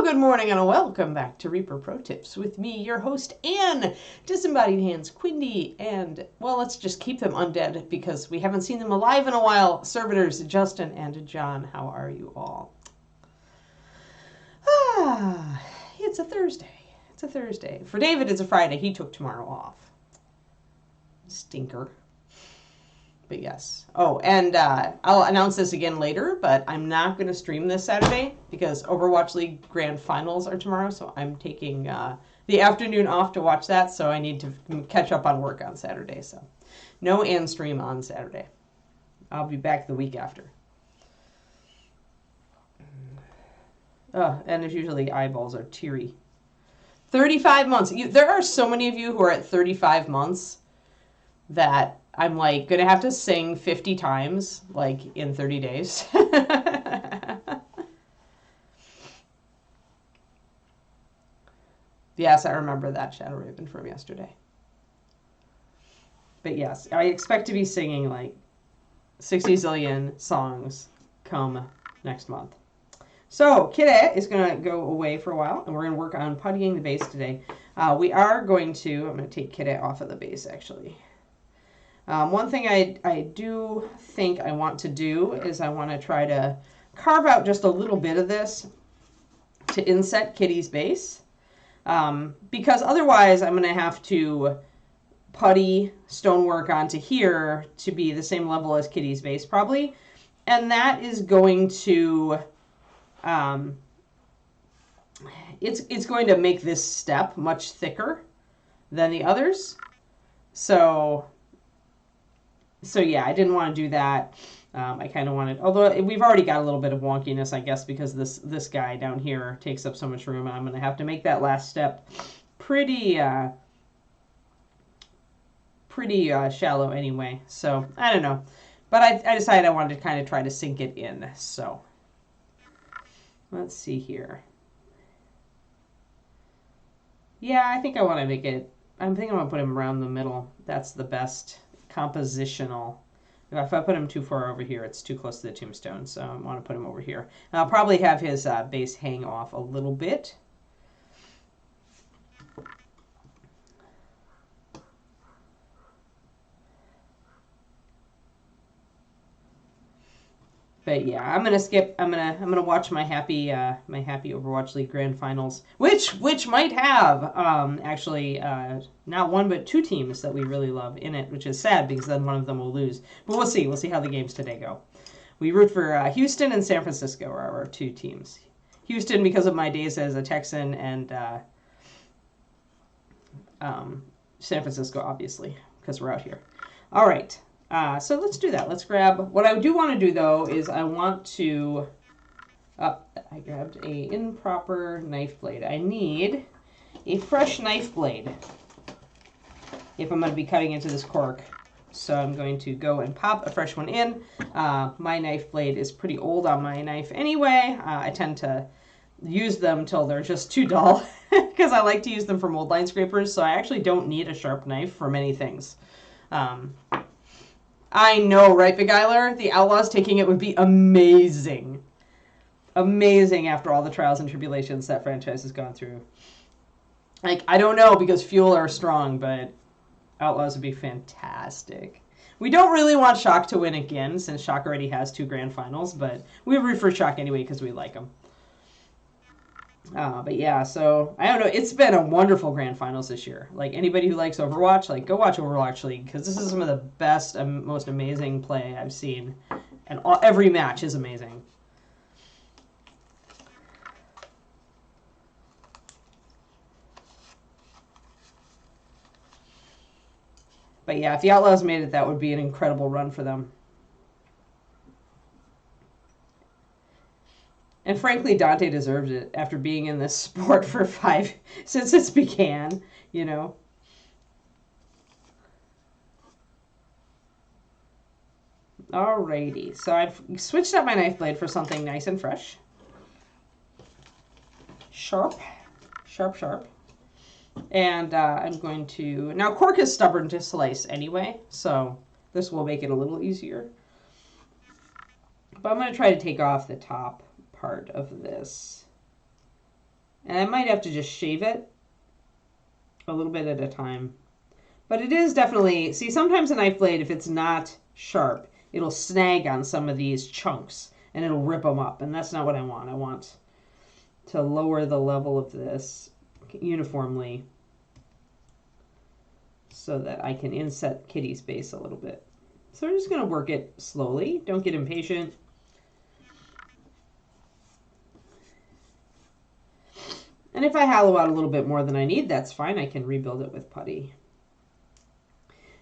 good morning, and welcome back to Reaper Pro Tips with me, your host, Anne, Disembodied Hands, Quindy, and, well, let's just keep them undead because we haven't seen them alive in a while. Servitors, Justin and John, how are you all? It's a Thursday. It's a Thursday. For David, it's a Friday. He took tomorrow off. Stinker. But yes. Oh, and I'll announce this again later, but I'm not going to stream this Saturday because Overwatch League Grand Finals are tomorrow, so I'm taking the afternoon off to watch that, so I need to catch up on work on Saturday. So no and stream on Saturday. I'll be back the week after. And as usually, eyeballs are teary. 35 months. There are so many of you who are at 35 months that I'm like going to have to sing 50 times like in 30 days. Yes, I remember that Shadow Raven from yesterday. But yes, I expect to be singing like 60 zillion songs come next month. So, Kitty is going to go away for a while, and we're going to work on puttying the base today. We are going to, I'm going to take Kitty off of the base, actually. One thing I do think I want to do is I want to try to carve out just a little bit of this to inset Kitty's base. Because otherwise I'm going to have to putty stonework onto here to be the same level as Kitty's base, probably. And that is going to... it's going to make this step much thicker than the others. So yeah, I didn't want to do that. I kind of wanted, although we've already got a little bit of wonkiness, I guess, because this guy down here takes up so much room, and I'm going to have to make that last step pretty shallow anyway. So I don't know, but I decided I wanted to kind of try to sink it in. So let's see here. Yeah, I think I want to make it, I think I'm going to put him around the middle. That's the best compositional. If I put him too far over here, it's too close to the tombstone, so I want to put him over here. And I'll probably have his base hang off a little bit. But yeah, I'm gonna skip. I'm gonna watch my happy Overwatch League Grand Finals, which might have actually not one but two teams that we really love in it, which is sad because then one of them will lose. But we'll see. We'll see how the games today go. We root for Houston and San Francisco are our two teams. Houston because of my days as a Texan, and San Francisco obviously because we're out here. All right. So let's do that. Let's grab, what I do want to do though is I want to, I grabbed a improper knife blade. I need a fresh knife blade if I'm going to be cutting into this cork. So I'm going to go and pop a fresh one in. My knife blade is pretty old on my knife anyway. I tend to use them till they're just too dull because I like to use them for mold line scrapers. So I actually don't need a sharp knife for many things. I know, right, Big Eiler? The Outlaws taking it would be amazing. Amazing after all the trials and tribulations that franchise has gone through. Like, I don't know because Fuel are strong, but Outlaws would be fantastic. We don't really want Shock to win again since Shock already has 2 grand finals, but we root for Shock anyway because we like them. But yeah, so I don't know. It's been a wonderful grand finals this year. Like anybody who likes Overwatch, like go watch Overwatch League because this is some of the best and most amazing play I've seen, and every match is amazing. But yeah, if the Outlaws made it, that would be an incredible run for them. And frankly, Dante deserves it after being in this sport for since it began, you know. Alrighty, so I've switched up my knife blade for something nice and fresh. Sharp, sharp, sharp. And I'm going to, now cork is stubborn to slice anyway, so this will make it a little easier. But I'm going to try to take off the top part of this. And I might have to just shave it a little bit at a time. But it is definitely, see, sometimes a knife blade, if it's not sharp, it'll snag on some of these chunks and it'll rip them up. And that's not what I want. I want to lower the level of this uniformly so that I can inset Kitty's base a little bit. So we're just going to work it slowly. Don't get impatient. And if I hollow out a little bit more than I need, that's fine. I can rebuild it with putty.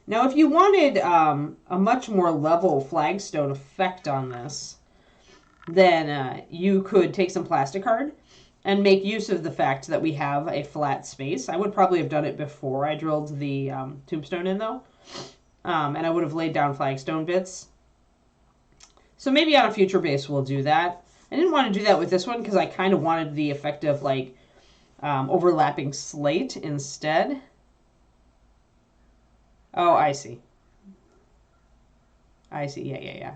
Now, if you wanted a much more level flagstone effect on this, then you could take some plastic card and make use of the fact that we have a flat space. I would probably have done it before I drilled the tombstone in, though. And I would have laid down flagstone bits. So maybe on a future base we'll do that. I didn't want to do that with this one because I kind of wanted the effect of like overlapping slate instead. Oh, I see. I see. Yeah.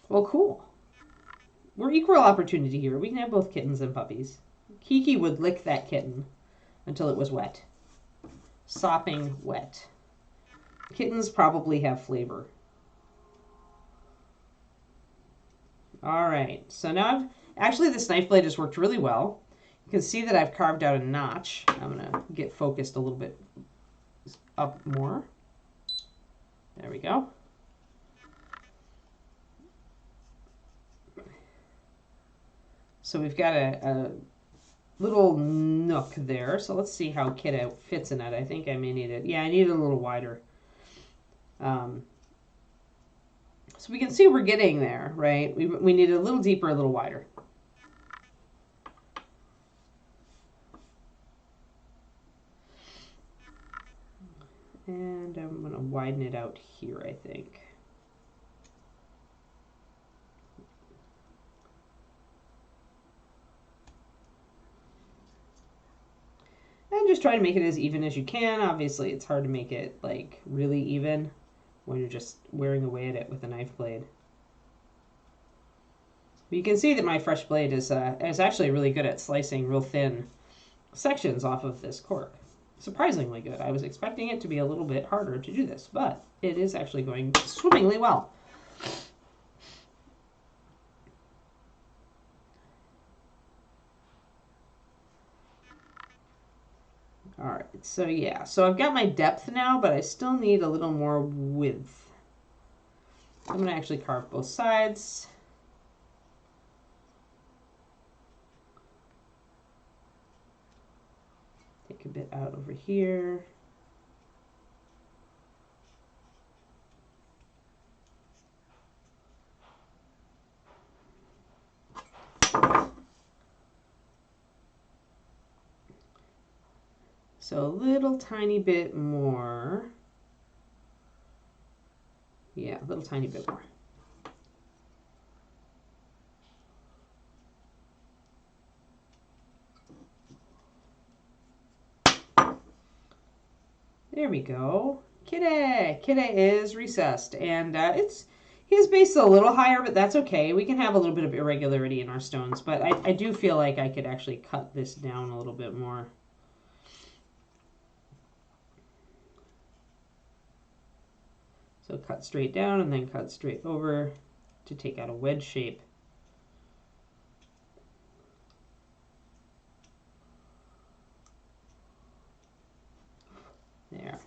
Well, cool. We're equal opportunity here. We can have both kittens and puppies. Kiki would lick that kitten until it was wet. Sopping wet. Kittens probably have flavor. All right. So now actually this knife blade has worked really well. You can see that I've carved out a notch. I'm going to get focused a little bit up more. There we go. So we've got a little nook there. So let's see how Kiddo fits in it. I think I may need it. Yeah, I need it a little wider. So we can see we're getting there, right? We need it a little deeper, a little wider. And I'm going to widen it out here, I think. And just try to make it as even as you can. Obviously, it's hard to make it like really even when you're just wearing away at it with a knife blade. But you can see that my fresh blade is actually really good at slicing real thin sections off of this cork. Surprisingly good. I was expecting it to be a little bit harder to do this, but it is actually going swimmingly well. All right, so yeah, so I've got my depth now, but I still need a little more width. I'm going to actually carve both sides. Take a bit out over here. So a little tiny bit more. Yeah, a little tiny bit more. There we go. Kitty is recessed, and his base is a little higher, but that's okay. We can have a little bit of irregularity in our stones, but I do feel like I could actually cut this down a little bit more. So cut straight down and then cut straight over to take out a wedge shape. There.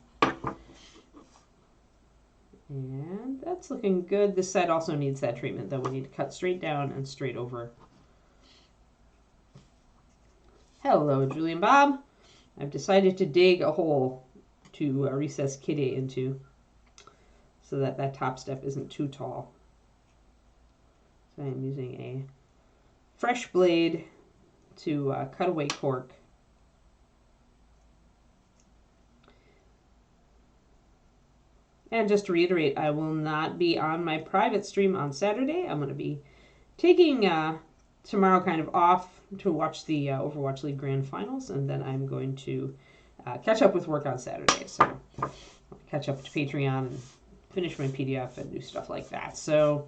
And that's looking good. This side also needs that treatment, though. We need to cut straight down and straight over. Hello, Julie and Bob. I've decided to dig a hole to recess Kitty into so that that top step isn't too tall. So I'm using a fresh blade to cut away cork. And just to reiterate, I will not be on my private stream on Saturday. I'm going to be taking tomorrow kind of off to watch the Overwatch League Grand Finals, and then I'm going to catch up with work on Saturday. So I'll catch up to Patreon and finish my PDF and do stuff like that. So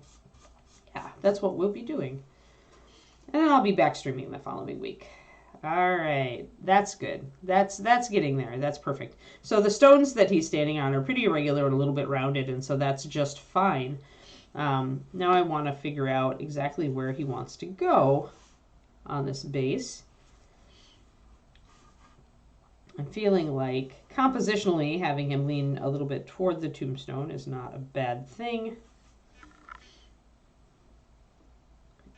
yeah, that's what we'll be doing. And then I'll be back streaming the following week. All right, that's good. That's getting there. That's perfect. So the stones that he's standing on are pretty irregular and a little bit rounded, and so that's just fine. Now I want to figure out exactly where he wants to go on this base. I'm feeling like compositionally having him lean a little bit toward the tombstone is not a bad thing.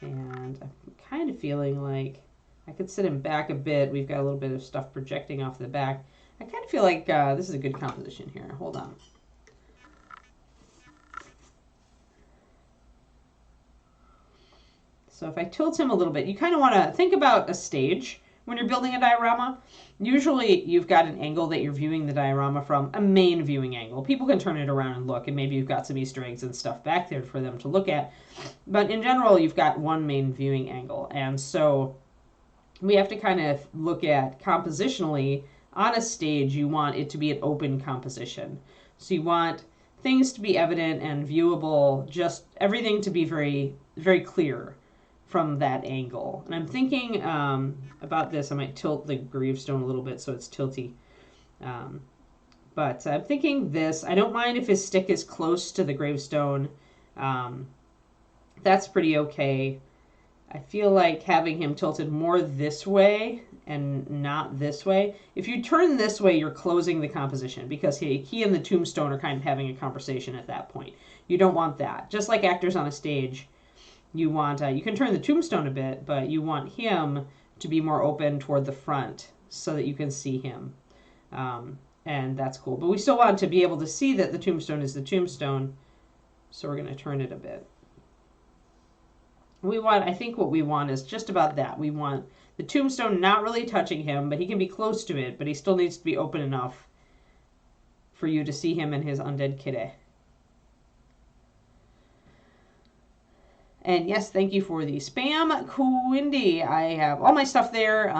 And I'm kind of feeling like I could sit him back a bit. We've got a little bit of stuff projecting off the back. I kind of feel like this is a good composition here. Hold on. So if I tilt him a little bit, you kind of want to think about a stage when you're building a diorama. Usually you've got an angle that you're viewing the diorama from, a main viewing angle. People can turn it around and look, and maybe you've got some Easter eggs and stuff back there for them to look at. But in general, you've got one main viewing angle. And so we have to kind of look at compositionally, on a stage, you want it to be an open composition. So you want things to be evident and viewable, just everything to be very, very clear from that angle. And I'm thinking about this. I might tilt the gravestone a little bit so it's tilty. But I'm thinking this. I don't mind if his stick is close to the gravestone. That's pretty okay. I feel like having him tilted more this way and not this way. If you turn this way, you're closing the composition because he and the tombstone are kind of having a conversation at that point. You don't want that. Just like actors on a stage, you want, you can turn the tombstone a bit, but you want him to be more open toward the front so that you can see him. And that's cool. But we still want to be able to see that the tombstone is the tombstone, so we're going to turn it a bit. I think what we want is just about that. We want the tombstone not really touching him, but he can be close to it, but he still needs to be open enough for you to see him and his undead kitty. And yes, thank you for the spam, Quindy. I have all my stuff there.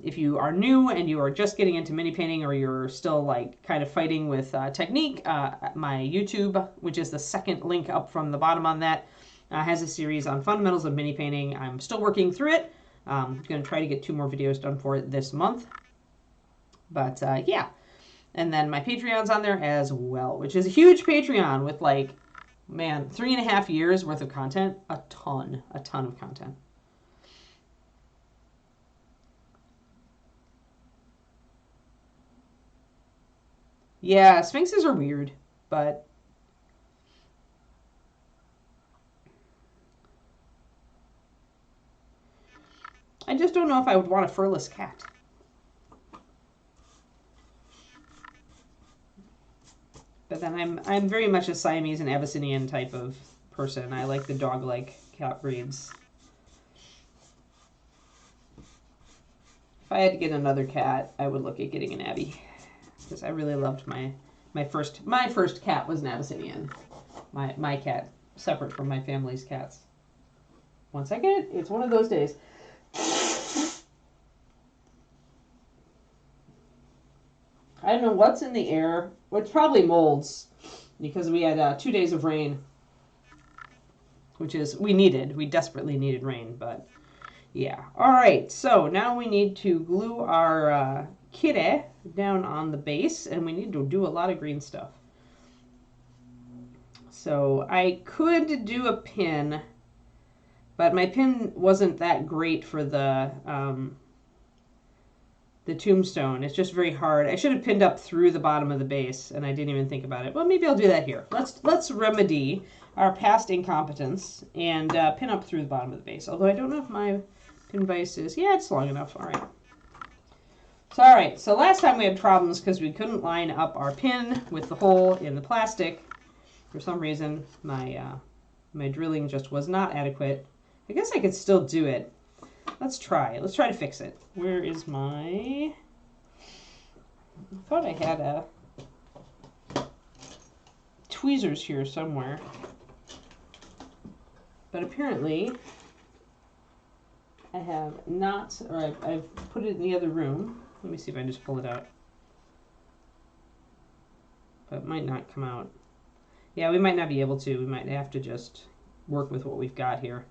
If you are new and you are just getting into mini painting, or you're still like kind of fighting with technique, my YouTube, which is the second link up from the bottom on that, has a series on fundamentals of mini painting. I'm still working through it. I'm going to try to get 2 more videos done for it this month. But yeah. And then my Patreon's on there as well, which is a huge Patreon with like, man, 3.5 years worth of content. A ton of content. Yeah, Sphinxes are weird, but I just don't know if I would want a furless cat. But then I'm very much a Siamese and Abyssinian type of person. I like the dog-like cat breeds. If I had to get another cat, I would look at getting an Abby, because I really loved my first cat was an Abyssinian. My cat, separate from my family's cats. One second, it's one of those days. I don't know what's in the air. Well, it's probably molds, because we had 2 days of rain, which is, we desperately needed rain, but yeah. All right, so now we need to glue our kitty down on the base, and we need to do a lot of green stuff. So I could do a pin, but my pin wasn't that great for the tombstone. It's just very hard. I should have pinned up through the bottom of the base, and I didn't even think about it. Well, maybe I'll do that here. Let's remedy our past incompetence and pin up through the bottom of the base. Although I don't know if my pin vise is... Yeah, it's long enough. All right. All right. So last time we had problems because we couldn't line up our pin with the hole in the plastic. For some reason, my drilling just was not adequate. I guess I could still do it. Let's try. Let's try to fix it. Where is my... I thought I had tweezers here somewhere. But apparently I have not, or I've put it in the other room. Let me see if I can just pull it out. But it might not come out. Yeah, we might not be able to. We might have to just work with what we've got here.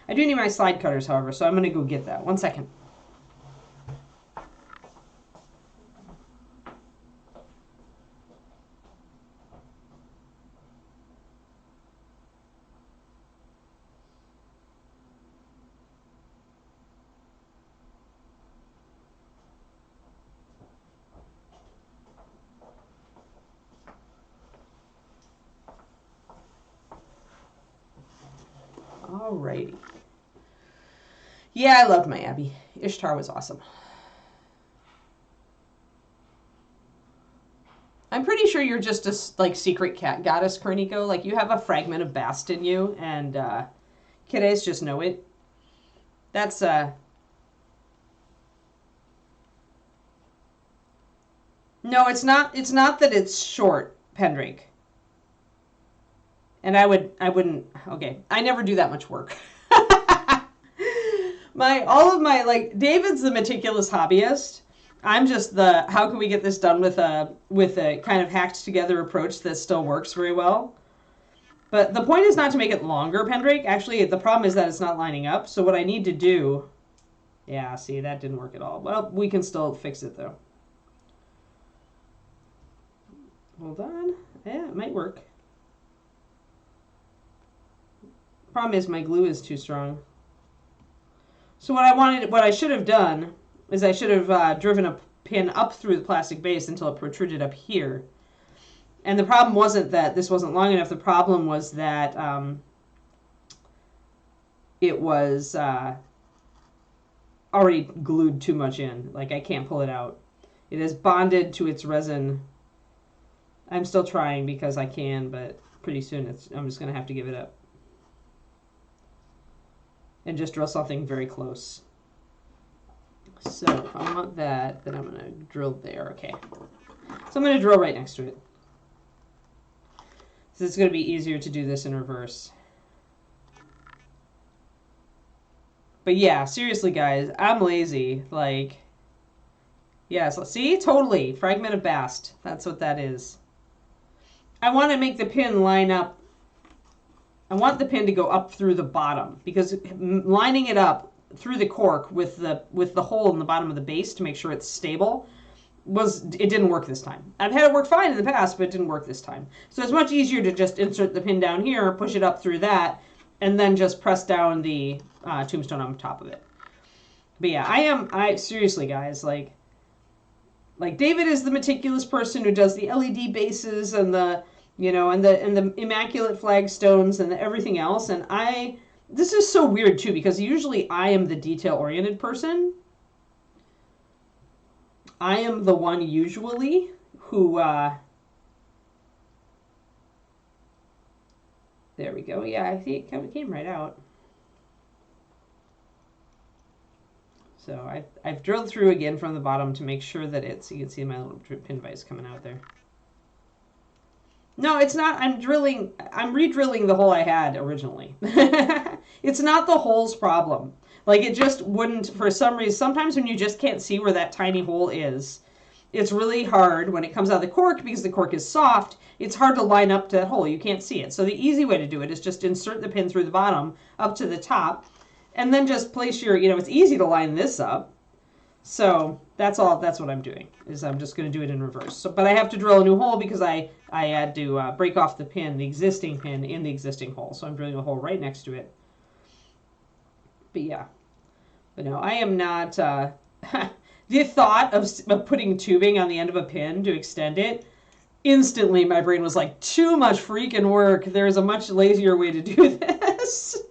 I do need my slide cutters, however, so I'm going to go get that. 1 second. Alrighty. Yeah, I loved my Abbey. Ishtar was awesome. I'm pretty sure you're just a like secret cat goddess, Korniko. Like you have a fragment of Bast in you, and kiddos just know it. That's no, it's not. It's not that it's short, Pendrake. And I wouldn't. Okay, I never do that much work. All of my like David's the meticulous hobbyist. I'm just the how can we get this done with a kind of hacked together approach that still works very well. But the point is not to make it longer, Pendrake. Actually, the problem is that it's not lining up. So what I need to do, yeah, see, that didn't work at all. Well, we can still fix it though. Hold on. Yeah, it might work. Problem is my glue is too strong. So what I should have done is I should have driven a pin up through the plastic base until it protruded up here. And the problem wasn't that this wasn't long enough. The problem was that it was already glued too much in. Like I can't pull it out. It is bonded to its resin. I'm still trying because I can, but pretty soon I'm just going to have to give it up. And just drill something very close. So if I want that, then I'm going to drill there. Okay. So I'm going to drill right next to it. So it's going to be easier to do this in reverse. But yeah, seriously, guys, I'm lazy. Like, yeah, so see? Totally. Fragment of Bast. That's what that is. I want to make the pin line up. I want the pin to go up through the bottom because lining it up through the cork with the hole in the bottom of the base to make sure it's stable it didn't work this time. I've had it work fine in the past, but it didn't work this time. So it's much easier to just insert the pin down here, push it up through that, and then just press down the tombstone on top of it. But yeah, I seriously, guys, like David is the meticulous person who does the LED bases and the and the immaculate flagstones and everything else. And this is so weird too, because usually I am the detail-oriented person. I am the one usually who, there we go. Yeah, I think it came right out. So I've drilled through again from the bottom to make sure that you can see my little pin vise coming out there. No, it's not. I'm re-drilling the hole I had originally. It's not the hole's problem. Like, it just wouldn't, for some reason, sometimes when you just can't see where that tiny hole is, it's really hard when it comes out of the cork, because the cork is soft, it's hard to line up to that hole. You can't see it. So the easy way to do it is just insert the pin through the bottom up to the top, and then just place your, it's easy to line this up. So that's what I'm doing, is I'm just going to do it in reverse. So, but I have to drill a new hole because I had to break off the existing pin in the existing hole. So I'm drilling a hole right next to it. But yeah, but no, I am not, the thought of putting tubing on the end of a pin to extend it, instantly my brain was like, too much freaking work. There's a much lazier way to do this.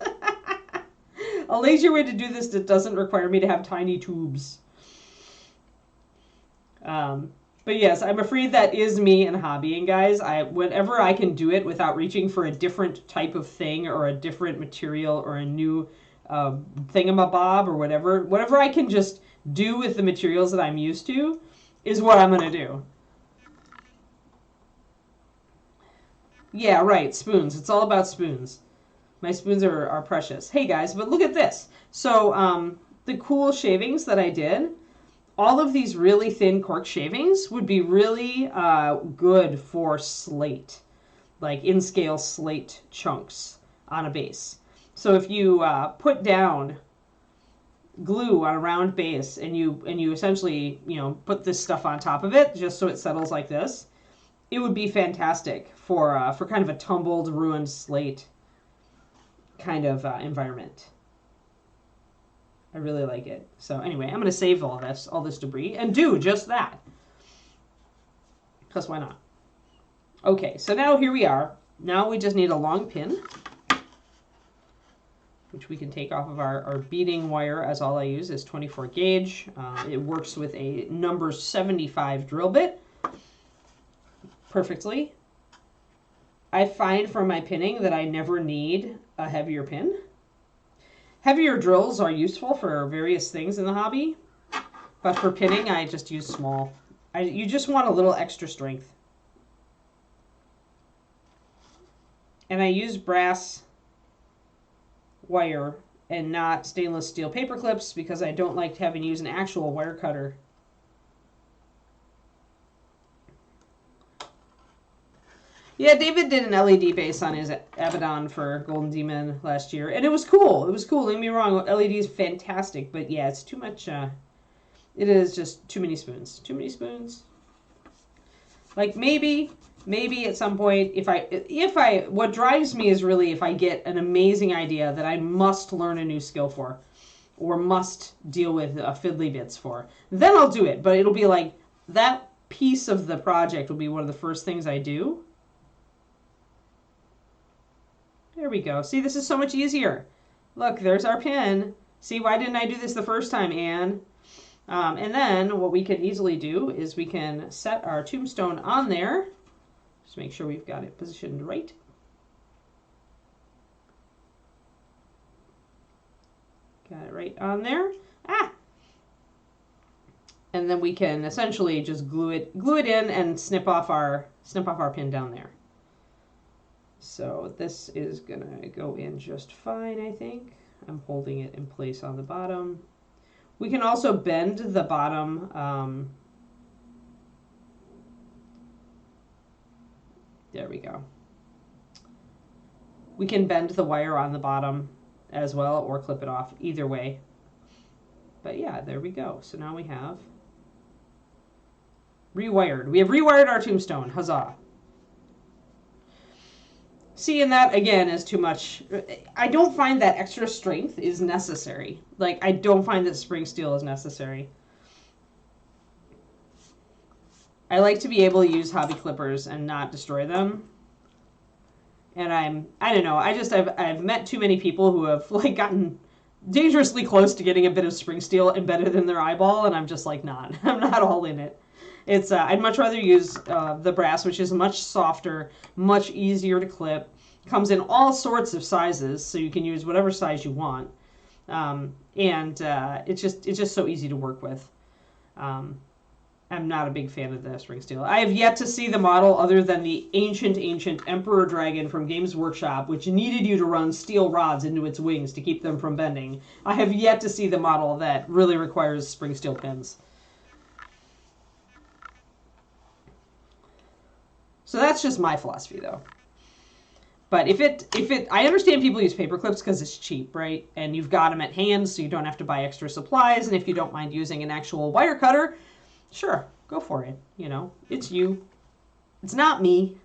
A lazier way to do this that doesn't require me to have tiny tubes. But yes, I'm afraid that is me and hobbying, guys. Whenever I can do it without reaching for a different type of thing or a different material or a new thingamabob or whatever I can just do with the materials that I'm used to is what I'm going to do. Yeah, right, spoons. It's all about spoons. My spoons are precious. Hey, guys, but look at this. So the cool shavings that I did, all of these really thin cork shavings would be really good for slate. like in scale slate chunks on a base. So if you put down glue on a round base and you essentially, you know, put this stuff on top of it just so it settles like this, it would be fantastic for kind of a tumbled, ruined slate kind of environment. I really like it. So anyway, I'm going to save all this debris and do just that. Because why not? Okay, so now here we are. Now we just need a long pin, which we can take off of our beading wire, as all I use is 24 gauge. It works with a number 75 drill bit perfectly. I find from my pinning that I never need a heavier pin. Heavier drills are useful for various things in the hobby, but for pinning I just use small. You just want a little extra strength. And I use brass wire and not stainless steel paper clips because I don't like having to use an actual wire cutter. Yeah, David did an LED base on his Abaddon for Golden Demon last year, and it was cool. It was cool, don't get me wrong, LED is fantastic, but yeah, it's too much, it is just too many spoons. Too many spoons. Like, maybe at some point, what drives me is really if I get an amazing idea that I must learn a new skill for, or must deal with fiddly bits for, then I'll do it, but it'll be like, that piece of the project will be one of the first things I do. There we go. See, this is so much easier. Look, there's our pin. See, why didn't I do this the first time, Anne? And then what we can easily do is we can set our tombstone on there. Just make sure we've got it positioned right. Got it right on there. Ah! And then we can essentially just glue it in and snip off our pin down there. So this is gonna go in just fine, I think. I'm holding it in place on the bottom. We can also bend the bottom. There we go. We can bend the wire on the bottom as well, or clip it off, either way. But yeah, there we go. So now we have rewired. We have rewired our tombstone. Huzzah. See, and that, again, is too much. I don't find that extra strength is necessary. Like, I don't find that spring steel is necessary. I like to be able to use hobby clippers and not destroy them. And I don't know, I've met too many people who have, like, gotten dangerously close to getting a bit of spring steel embedded in their eyeball, and I'm just, like, not. I'm not all in it. It's I'd much rather use the brass, which is much softer, much easier to clip. Comes in all sorts of sizes, so you can use whatever size you want. It's just so easy to work with. I'm not a big fan of the spring steel. I have yet to see the model other than the ancient Emperor Dragon from Games Workshop, which needed you to run steel rods into its wings to keep them from bending. I have yet to see the model that really requires spring steel pins. So that's just my philosophy, though. But I understand people use paper clips because it's cheap, right? And you've got them at hand, so you don't have to buy extra supplies. And if you don't mind using an actual wire cutter, sure, go for it. You know, it's you. It's not me.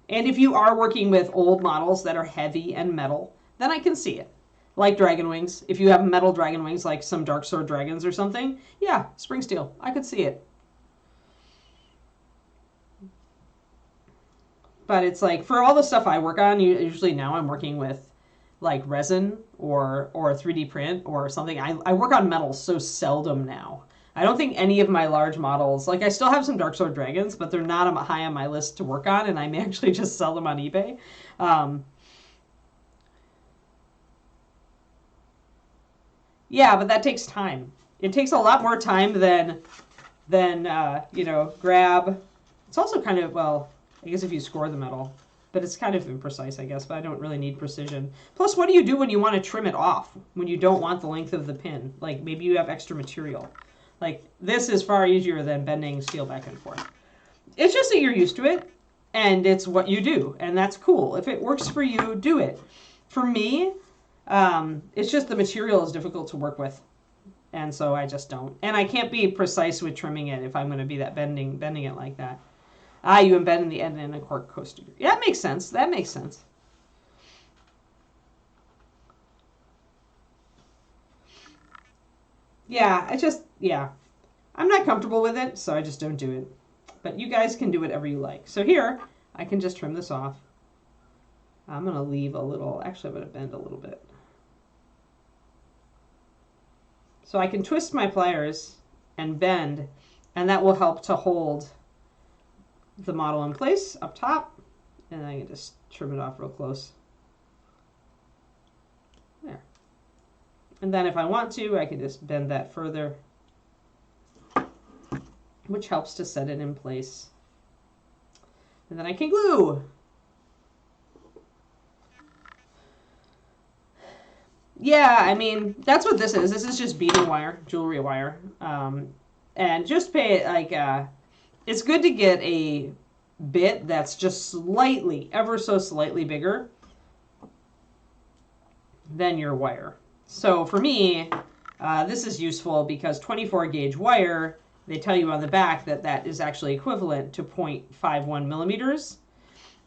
And if you are working with old models that are heavy and metal, then I can see it. Like dragon wings. If you have metal dragon wings, like some Dark Sword dragons or something, yeah, spring steel. I could see it. But it's like, for all the stuff I work on, usually now I'm working with like resin or 3D print or something. I work on metal so seldom now. I don't think any of my large models, like I still have some Dark Sword dragons, but they're not high on my list to work on, and I may actually just sell them on eBay. Yeah, but that takes time. It takes a lot more time than you know, grab. It's also kind of, well, I guess if you score the metal, but it's kind of imprecise, I guess, but I don't really need precision. Plus, what do you do when you want to trim it off, when you don't want the length of the pin? Like, maybe you have extra material. Like, this is far easier than bending steel back and forth. It's just that you're used to it, and it's what you do, and that's cool. If it works for you, do it. For me, it's just the material is difficult to work with, and so I just don't. And I can't be precise with trimming it if I'm going to be that bending it like that. You embed in the end in a cork coaster. Yeah, that makes sense. That makes sense. Yeah, I'm not comfortable with it, so I just don't do it. But you guys can do whatever you like. So here, I can just trim this off. I'm going to leave a little, actually I'm going to bend a little bit. So I can twist my pliers and bend, and that will help to hold the model in place up top. And I can just trim it off real close. There. And then if I want to, I can just bend that further, which helps to set it in place. And then I can glue. Yeah, I mean, that's what this is. This is just beading wire, jewelry wire. And just pay it like, it's good to get a bit that's just slightly, ever so slightly bigger than your wire. So for me, this is useful because 24 gauge wire, they tell you on the back that that is actually equivalent to 0.51 millimeters.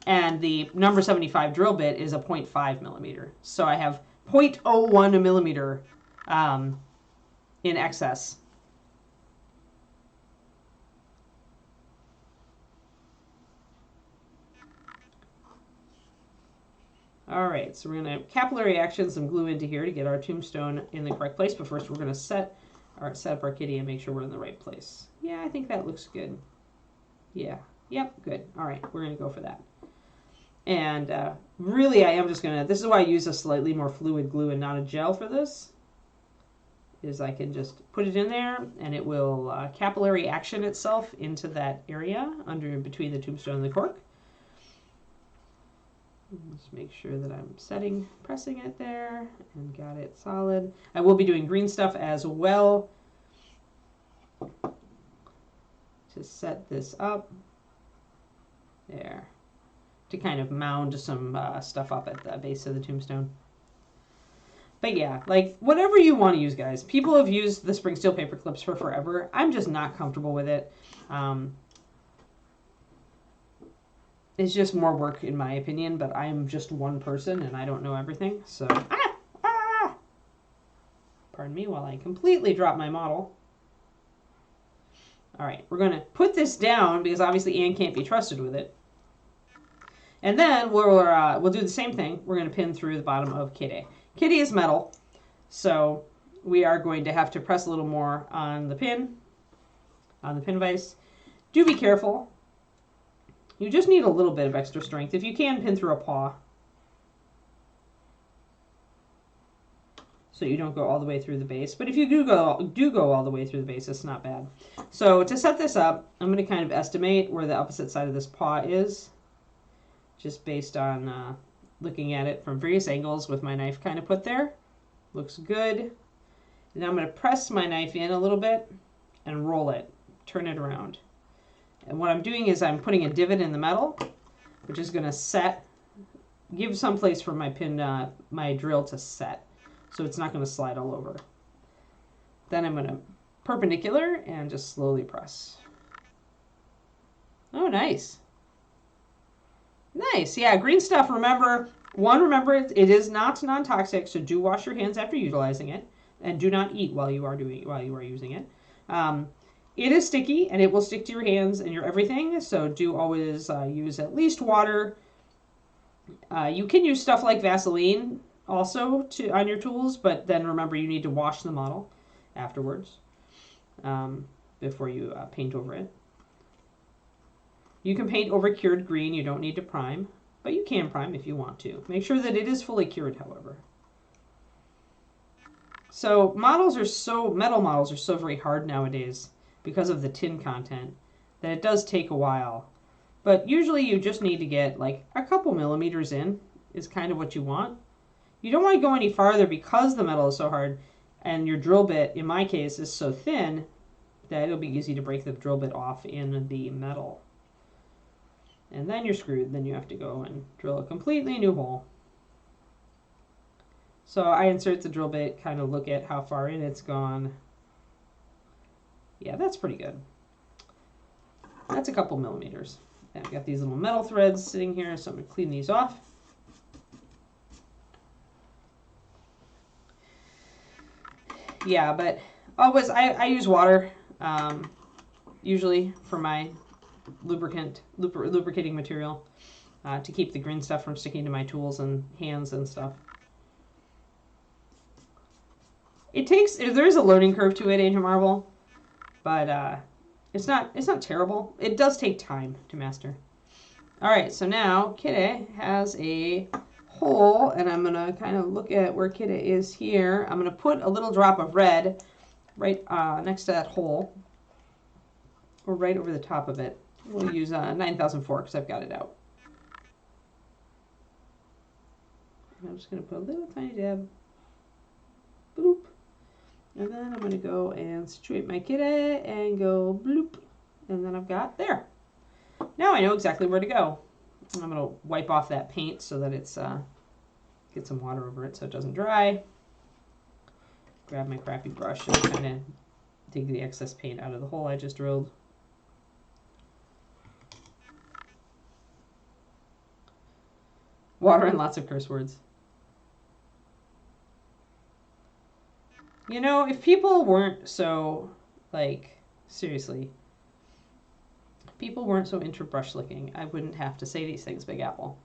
And the number 75 drill bit is a 0.5 millimeter. So I have 0.01 millimeter in excess. All right, so we're going to capillary action some glue into here to get our tombstone in the correct place. But first we're going to set up our kitty and make sure we're in the right place. Yeah, I think that looks good. Yeah, yep, good. All right, we're going to go for that. And really, I am just going to, this is why I use a slightly more fluid glue and not a gel for this, is I can just put it in there and it will capillary action itself into that area under between the tombstone and the cork. Just make sure that I'm pressing it there and got it solid. I will be doing green stuff as well to set this up there, to kind of mound some stuff up at the base of the tombstone. But yeah, like whatever you want to use, guys. People have used the spring steel paper clips for forever. I'm just not comfortable with it. It's just more work in my opinion, but I'm just one person and I don't know everything. So, pardon me while I completely drop my model. All right, we're going to put this down because obviously Anne can't be trusted with it. And then we'll do the same thing. We're going to pin through the bottom of Kitty. Kitty is metal, so we are going to have to press a little more on the pin vise. Do be careful. You just need a little bit of extra strength. If you can, pin through a paw, so you don't go all the way through the base. But if you do go all the way through the base, it's not bad. So to set this up, I'm going to kind of estimate where the opposite side of this paw is, just based on looking at it from various angles with my knife kind of put there. Looks good. And I'm going to press my knife in a little bit and roll it, turn it around. And what I'm doing is I'm putting a divot in the metal, which is going to give some place for my my drill to set, so it's not going to slide all over. Then I'm going to perpendicular and just slowly press. Oh, nice. Nice. Yeah, green stuff, remember it is not non-toxic, so do wash your hands after utilizing it, and do not eat while you are using it. It is sticky, and it will stick to your hands and your everything, so do always use at least water. You can use stuff like Vaseline also on your tools, but then remember you need to wash the model afterwards before you paint over it. You can paint over cured green. You don't need to prime, but you can prime if you want to. Make sure that it is fully cured, however. So metal models are so very hard nowadays because of the tin content that it does take a while. But usually you just need to get like a couple millimeters in is kind of what you want. You don't want to go any farther because the metal is so hard and your drill bit, in my case, is so thin that it'll be easy to break the drill bit off in the metal. And then you're screwed. Then you have to go and drill a completely new hole. So I insert the drill bit, kind of look at how far in it's gone. Yeah, that's pretty good. That's a couple millimeters. And I've got these little metal threads sitting here, so I'm going to clean these off. Yeah, but always I use water usually for my lubricating material to keep the green stuff from sticking to my tools and hands and stuff. There is a learning curve to it, Ancient Marvel, but it's not terrible. It does take time to master. All right, so now Kitty has a hole, and I'm gonna kind of look at where Kitty is here. I'm gonna put a little drop of red right next to that hole, or right over the top of it. We'll use 9004 because I've got it out. And I'm just gonna put a little tiny dab. Bloop. And then I'm going to go and situate my kitty and go bloop. And then I've got there. Now I know exactly where to go. I'm going to wipe off that paint so that it's get some water over it so it doesn't dry. Grab my crappy brush and kind of dig the excess paint out of the hole I just drilled. Water and lots of curse words. You know, if people weren't so, like, seriously, if people weren't so into brush licking, I wouldn't have to say these things, Big Apple.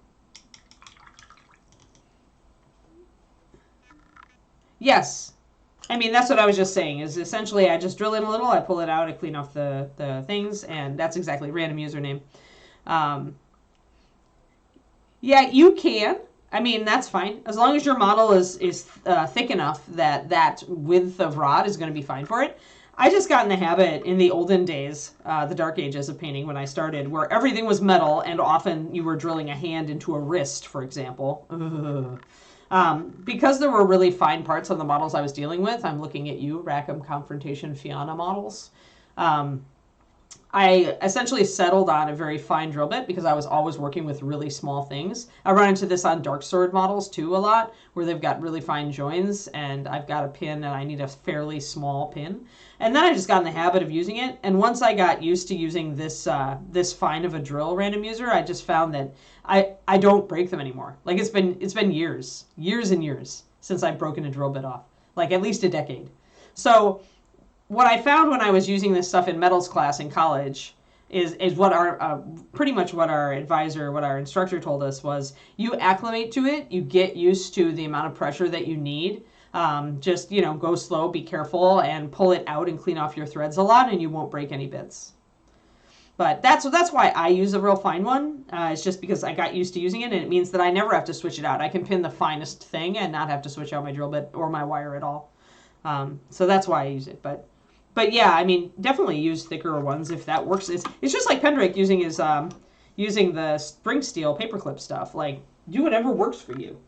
Yes. I mean, that's what I was just saying, is essentially I just drill in a little, I pull it out, I clean off the things, and that's exactly random username. Yeah, you can. I mean, that's fine. As long as your model is thick enough that that width of rod is going to be fine for it. I just got in the habit in the olden days, the dark ages of painting when I started, where everything was metal and often you were drilling a hand into a wrist, for example. Because there were really fine parts on the models I was dealing with, I'm looking at you, Rackham Confrontation Fianna models. I essentially settled on a very fine drill bit because I was always working with really small things. I run into this on dark sword models too a lot, where they've got really fine joins and I've got a pin and I need a fairly small pin. And then I just got in the habit of using it. And once I got used to using this this fine of a drill random user, I just found that I don't break them anymore. Like it's been years and years since I've broken a drill bit off, like at least a decade. So what I found when I was using this stuff in metals class in college is what our pretty much what our advisor, what our instructor told us was, you acclimate to it, you get used to the amount of pressure that you need. Just, you know, go slow, be careful, and pull it out and clean off your threads a lot, and you won't break any bits. But that's why I use a real fine one. It's just because I got used to using it, and it means that I never have to switch it out. I can pin the finest thing and not have to switch out my drill bit or my wire at all. So that's why I use it. But yeah, I mean, definitely use thicker ones if that works. It's just like Pendrake using his using the spring steel paperclip stuff. Like, do whatever works for you.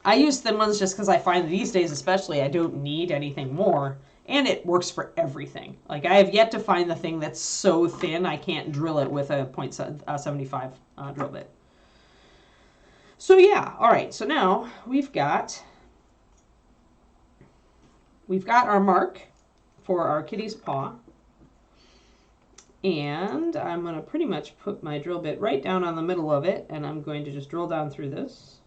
I use thin ones just because I find these days especially I don't need anything more, and it works for everything. Like, I have yet to find the thing that's so thin I can't drill it with a .75 drill bit. So yeah, all right. So now we've got our mark for our kitty's paw. And I'm going to pretty much put my drill bit right down on the middle of it, and I'm going to just drill down through this.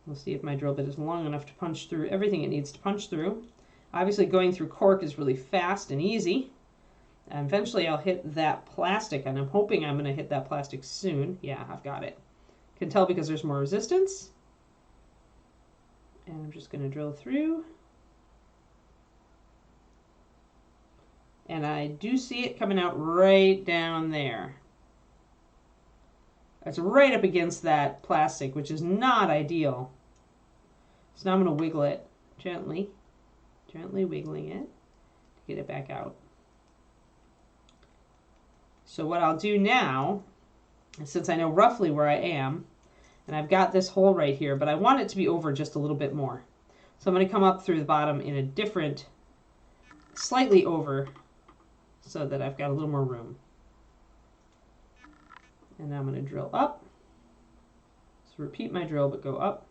We'll see if my drill bit is long enough to punch through everything it needs to punch through. Obviously going through cork is really fast and easy. And eventually I'll hit that plastic, and I'm hoping I'm going to hit that plastic soon. Yeah, I've got it. Can tell because there's more resistance. And I'm just going to drill through. And I do see it coming out right down there. It's right up against that plastic, which is not ideal. So now I'm going to wiggle it gently, wiggling it to get it back out. So what I'll do now, since I know roughly where I am, and I've got this hole right here, but I want it to be over just a little bit more. So I'm going to come up through the bottom in a different, slightly over, so that I've got a little more room. And now I'm going to drill up. So repeat my drill, but go up.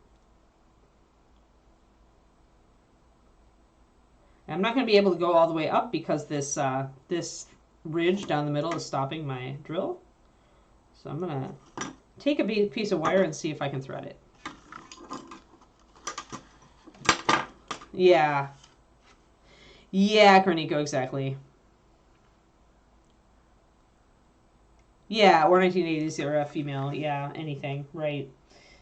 I'm not going to be able to go all the way up because this this ridge down the middle is stopping my drill. So I'm going to take a piece of wire and see if I can thread it. Yeah. Yeah, Cornico, exactly. Yeah, or 1980s era female. Yeah, anything. Right.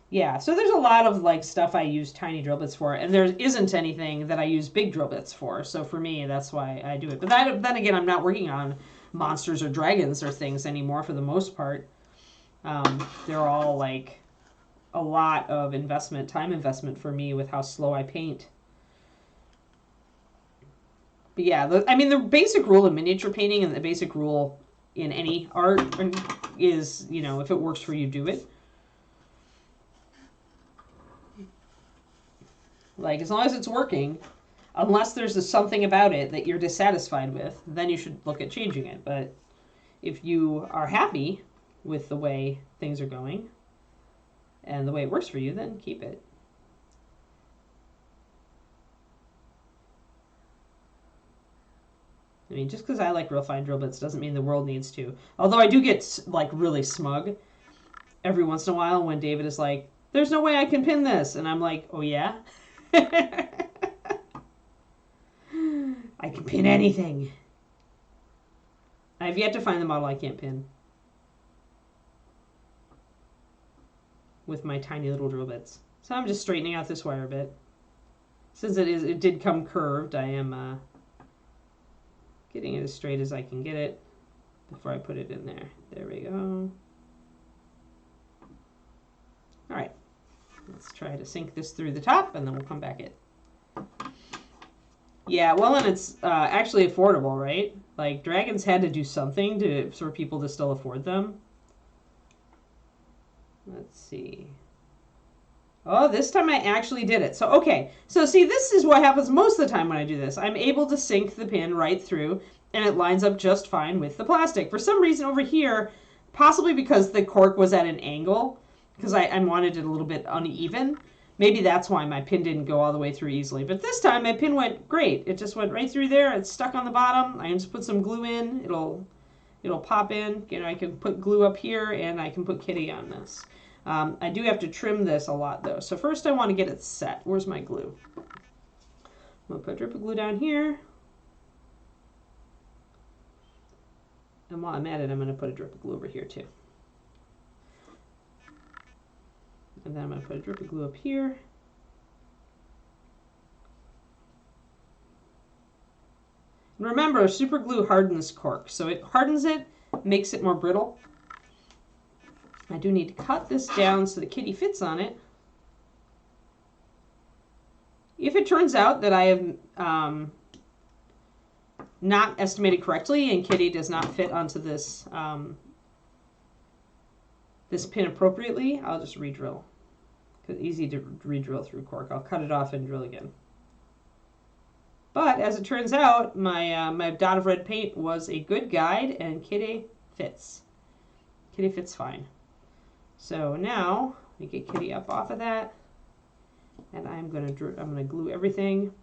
Yeah, so there's a lot of like stuff I use tiny drill bits for, and there isn't anything that I use big drill bits for. So for me, that's why I do it. But then again, I'm not working on monsters or dragons or things anymore for the most part. They're all like a lot of investment, time investment for me with how slow I paint. But yeah, I mean, the basic rule in miniature painting and the basic rule in any art is, you know, if it works for you, do it. Like, as long as it's working, unless there's something about it that you're dissatisfied with, then you should look at changing it. But if you are happy with the way things are going and the way it works for you, then keep it. I mean, just because I like real fine drill bits doesn't mean the world needs to. Although I do get, like, really smug every once in a while when David is like, there's no way I can pin this. And I'm like, oh, yeah? I can pin anything. I've yet to find the model I can't pin with my tiny little drill bits. So I'm just straightening out this wire a bit. Since it did come curved, I am getting it as straight as I can get it before I put it in there. There we go. All right, let's try to sink this through the top, and then we'll come back in. Yeah, well, and it's actually affordable, right? Like, dragons had to do something for people to still afford them. Let's see. Oh, this time I actually did it. So, okay. So, see, this is what happens most of the time when I do this. I'm able to sink the pin right through, and it lines up just fine with the plastic. For some reason over here, possibly because the cork was at an angle, because I wanted it a little bit uneven, maybe that's why my pin didn't go all the way through easily. But this time, my pin went great. It just went right through there. It's stuck on the bottom. I can just put some glue in. It'll pop in. You know, I can put glue up here, and I can put Kitty on this. I do have to trim this a lot, though. So first I want to get it set. Where's my glue? I'm going to put a drip of glue down here. And while I'm at it, I'm going to put a drip of glue over here, too. And then I'm going to put a drip of glue up here. And remember, super glue hardens cork. So it hardens it, makes it more brittle. I do need to cut this down so the kitty fits on it. If it turns out that I have not estimated correctly and Kitty does not fit onto this this pin appropriately, I'll just re-drill. It's easy to re-drill through cork. I'll cut it off and drill again. But as it turns out, my dot of red paint was a good guide, and Kitty fits. Kitty fits fine. So now we get Kitty up off of that, and I'm gonna glue everything.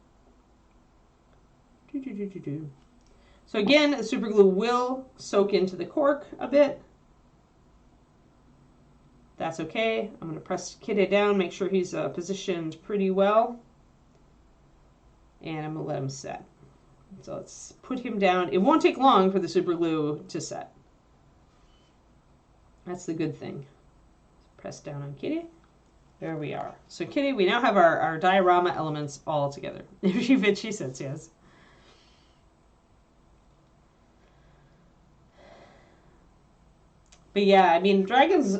So again, the super glue will soak into the cork a bit. That's okay. I'm gonna press Kitty down, make sure he's positioned pretty well, and I'm gonna let him set. So let's put him down. It won't take long for the super glue to set. That's the good thing. Press down on Kitty. There we are. So Kitty, we now have our diorama elements all together. If she fits, she sits, yes. But yeah, I mean, dragons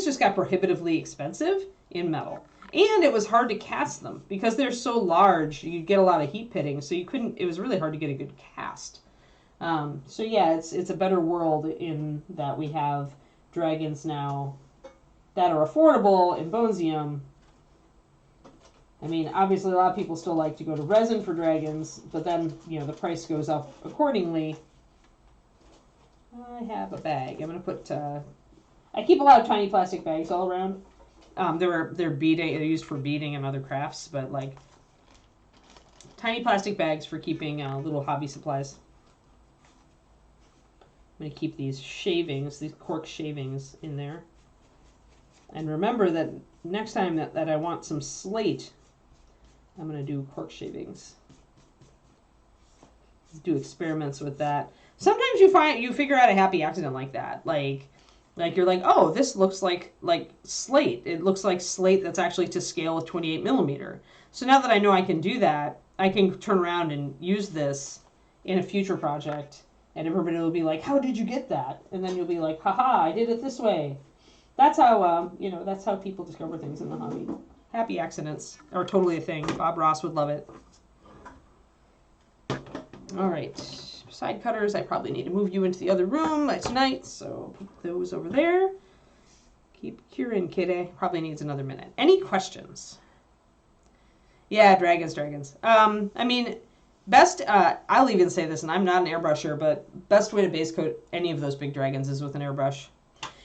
just got prohibitively expensive in metal. And it was hard to cast them because they're so large, you'd get a lot of heat pitting, so it was really hard to get a good cast. So yeah, it's a better world in that we have dragons now that are affordable in Bonesium. I mean, obviously a lot of people still like to go to resin for dragons, but then, you know, the price goes up accordingly. I have a bag. I'm going to put I keep a lot of tiny plastic bags all around. They're beading. They're used for beading and other crafts, but like tiny plastic bags for keeping little hobby supplies. I'm going to keep these shavings, these cork shavings in there. And remember that next time that I want some slate, I'm going to do cork shavings. Do experiments with that. Sometimes you figure out a happy accident like that. Like you're like, oh, this looks like slate. It looks like slate that's actually to scale with 28 millimeter. So now that I know I can do that, I can turn around and use this in a future project, and everybody will be like, how did you get that? And then you'll be like, haha, I did it this way. That's how that's how people discover things in the hobby. Happy accidents are totally a thing. Bob Ross would love it. All right, side cutters. I probably need to move you into the other room tonight, so put those over there. Keep curing, kitty. Probably needs another minute. Any questions? Yeah, dragons. I mean, best. I'll even say this, and I'm not an airbrusher, but best way to base coat any of those big dragons is with an airbrush.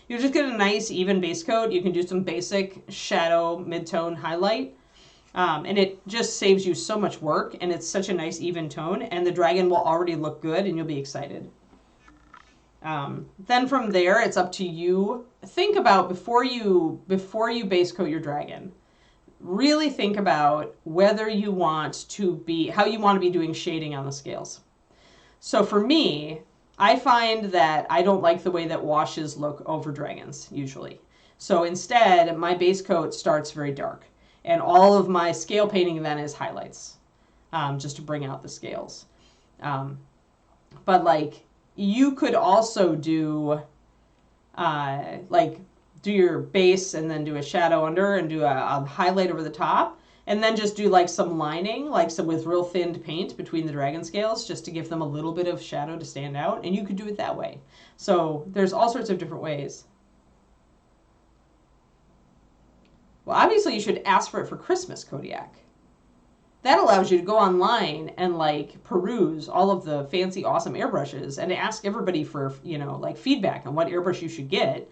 You just get a nice even base coat. You can do some basic shadow, mid-tone highlight. And it just saves you so much work, and it's such a nice even tone, and the dragon will already look good, and you'll be excited. Then from there, it's up to you. Think about before you base coat your dragon. Really think about whether you want to be, how you want to be doing shading on the scales. So for me, I find that I don't like the way that washes look over dragons, usually. So instead, my base coat starts very dark. And all of my scale painting then is highlights, just to bring out the scales. But like, you could also do, do your base and then do a shadow under and do a highlight over the top. And then just do like some lining, like some with real thinned paint between the dragon scales, just to give them a little bit of shadow to stand out. And you could do it that way. So there's all sorts of different ways. Well, obviously you should ask for it for Christmas, Kodiak. That allows you to go online and like peruse all of the fancy, awesome airbrushes and ask everybody for, like feedback on what airbrush you should get.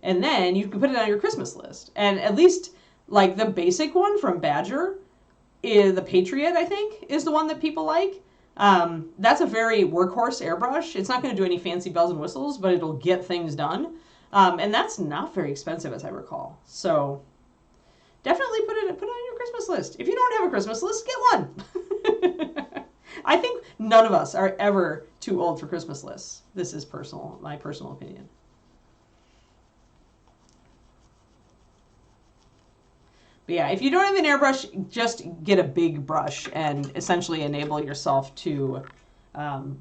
And then you can put it on your Christmas list. And at least like the basic one from Badger, the Patriot, I think, is the one that people like. That's a very workhorse airbrush. It's not going to do any fancy bells and whistles, but it'll get things done. And that's not very expensive, as I recall. So definitely put it on your Christmas list. If you don't have a Christmas list, get one. I think none of us are ever too old for Christmas lists. This is my personal opinion. But yeah, if you don't have an airbrush, just get a big brush and essentially enable yourself to even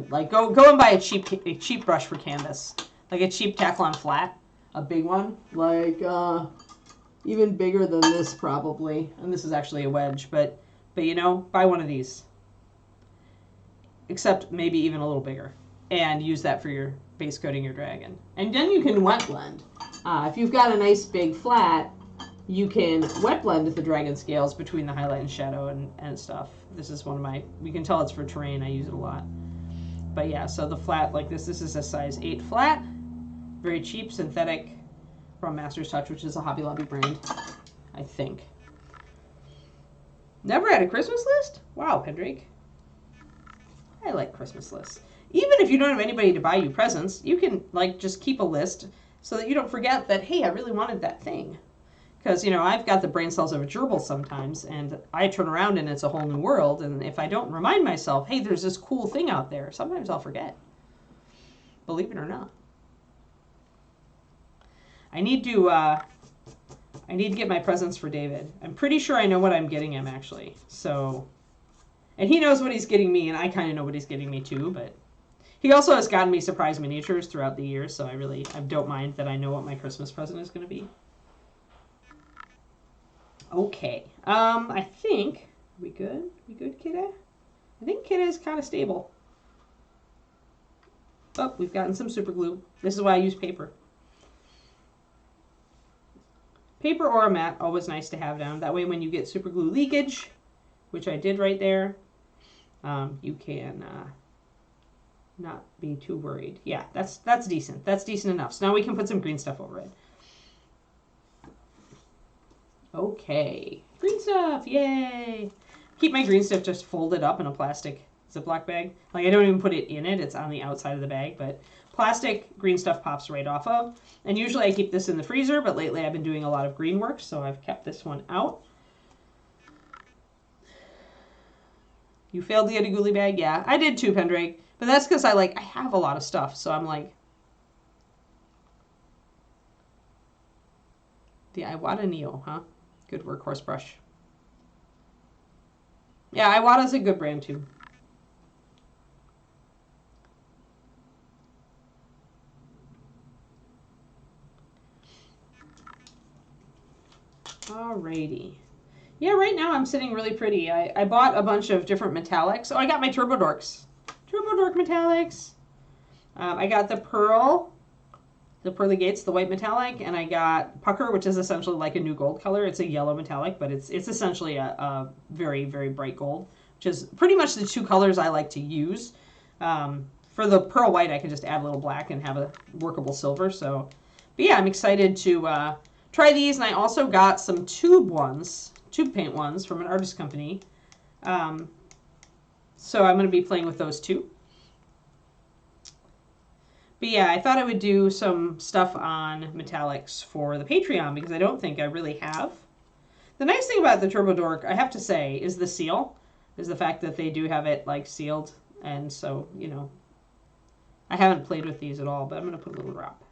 like go and buy a cheap brush for canvas, like a cheap Teflon flat, a big one, like even bigger than this probably. And this is actually a wedge, but buy one of these, except maybe even a little bigger, and use that for your base coating your dragon. And then you can wet blend. If you've got a nice big flat, you can wet blend the dragon scales between the highlight and shadow and stuff. This is one of my, we can tell it's for terrain. I use it a lot. But yeah, so the flat like this is a size 8 flat. Very cheap, synthetic, from Master's Touch, which is a Hobby Lobby brand, I think. Never had a Christmas list? Wow, Pendrake. I like Christmas lists. Even if you don't have anybody to buy you presents, you can like just keep a list so that you don't forget that, hey, I really wanted that thing. Because, I've got the brain cells of a gerbil sometimes, and I turn around and it's a whole new world, and if I don't remind myself, hey, there's this cool thing out there, sometimes I'll forget. Believe it or not. I need to get my presents for David. I'm pretty sure I know what I'm getting him, actually. So, and he knows what he's getting me, and I kind of know what he's getting me, too, but he also has gotten me surprise miniatures throughout the year, so I don't mind that I know what my Christmas present is going to be. Okay, I think, we good? We good, Kidda? I think Kidda is kind of stable. Oh, we've gotten some super glue. This is why I use paper. Paper or a mat, always nice to have down. That way when you get super glue leakage, which I did right there, you can not be too worried. Yeah, that's decent. That's decent enough. So now we can put some green stuff over it. Okay. Green stuff. Yay. Keep my green stuff just folded up in a plastic Ziploc bag. Like, I don't even put it in it. It's on the outside of the bag, but plastic green stuff pops right off of. And usually I keep this in the freezer, but lately I've been doing a lot of green work, so I've kept this one out. You failed to get a ghoulie bag? Yeah, I did too, Pendrake. But that's because I have a lot of stuff, so I'm like... The Iwata Neo, huh? Good workhorse brush. Yeah, Iwata's a good brand too. Alrighty. Yeah, right now I'm sitting really pretty. I bought a bunch of different metallics. Oh, I got my Turbo Dorks. Turbo Dork metallics. I got the Pearl, the Pearly Gates, the white metallic, and I got Pucker, which is essentially like a new gold color. It's a yellow metallic, but it's essentially a very, very bright gold, which is pretty much the two colors I like to use. For the Pearl White, I can just add a little black and have a workable silver. So, but yeah, I'm excited to try these, and I also got some tube paint ones from an artist company. So I'm going to be playing with those too. But yeah, I thought I would do some stuff on metallics for the Patreon because I don't think I really have. The nice thing about the Turbo Dork, I have to say, is the seal. Is the fact that they do have it like sealed. And so, you know, I haven't played with these at all, but I'm going to put a little drop.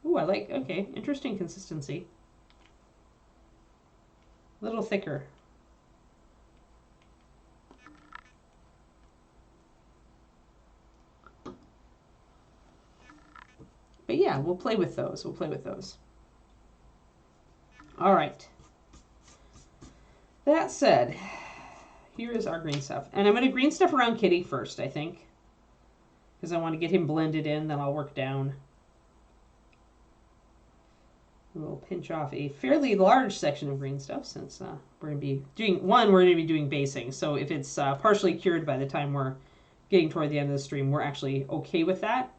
Ooh, I like, okay, interesting consistency. A little thicker. But yeah, we'll play with those. We'll play with those. All right. That said, here is our green stuff. And I'm going to green stuff around Kitty first, I think. Because I want to get him blended in, then I'll work down. We'll pinch off a fairly large section of green stuff since we're going to be doing, we're going to be doing basing. So if it's partially cured by the time we're getting toward the end of the stream, we're actually okay with that.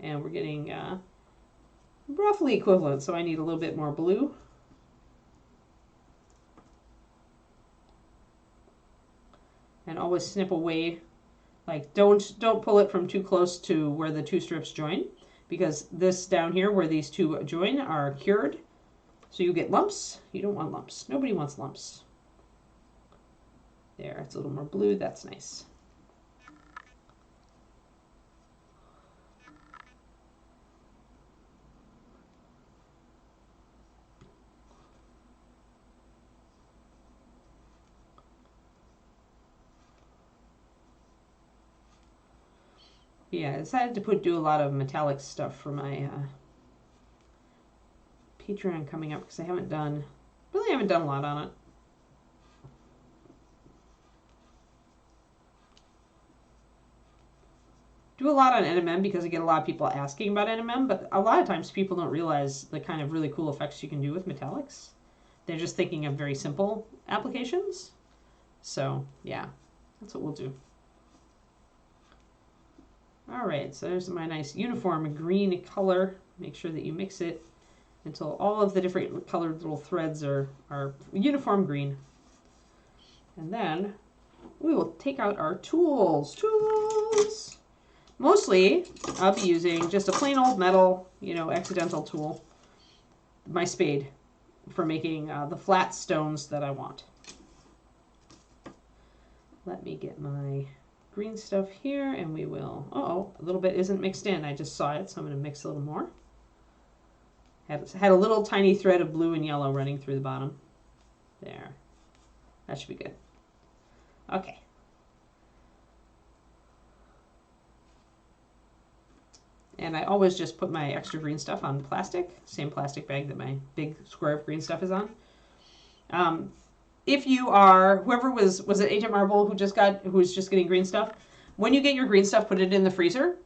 And we're getting roughly equivalent, so I need a little bit more blue. And always snip away. Like, don't pull it from too close to where the two strips join, because this down here where these two join are cured. So you get lumps. You don't want lumps. Nobody wants lumps. There, it's a little more blue. That's nice. Yeah, I decided to do a lot of metallic stuff for my Patreon coming up because I really haven't done a lot on it. Do a lot on NMM because I get a lot of people asking about NMM, but a lot of times people don't realize the kind of really cool effects you can do with metallics. They're just thinking of very simple applications. So, yeah, that's what we'll do. All right, so there's my nice uniform green color. Make sure that you mix it until all of the different colored little threads are uniform green. And then we will take out our tools. Mostly, I'll be using just a plain old metal, accidental tool, my spade, for making the flat stones that I want. Let me get my green stuff here, and we will, a little bit isn't mixed in. I just saw it, so I'm going to mix a little more. Had a little tiny thread of blue and yellow running through the bottom. There. That should be good. Okay. And I always just put my extra green stuff on plastic, same plastic bag that my big square of green stuff is on. If you are, whoever was it Agent Marble who's just getting green stuff, when you get your green stuff, put it in the freezer.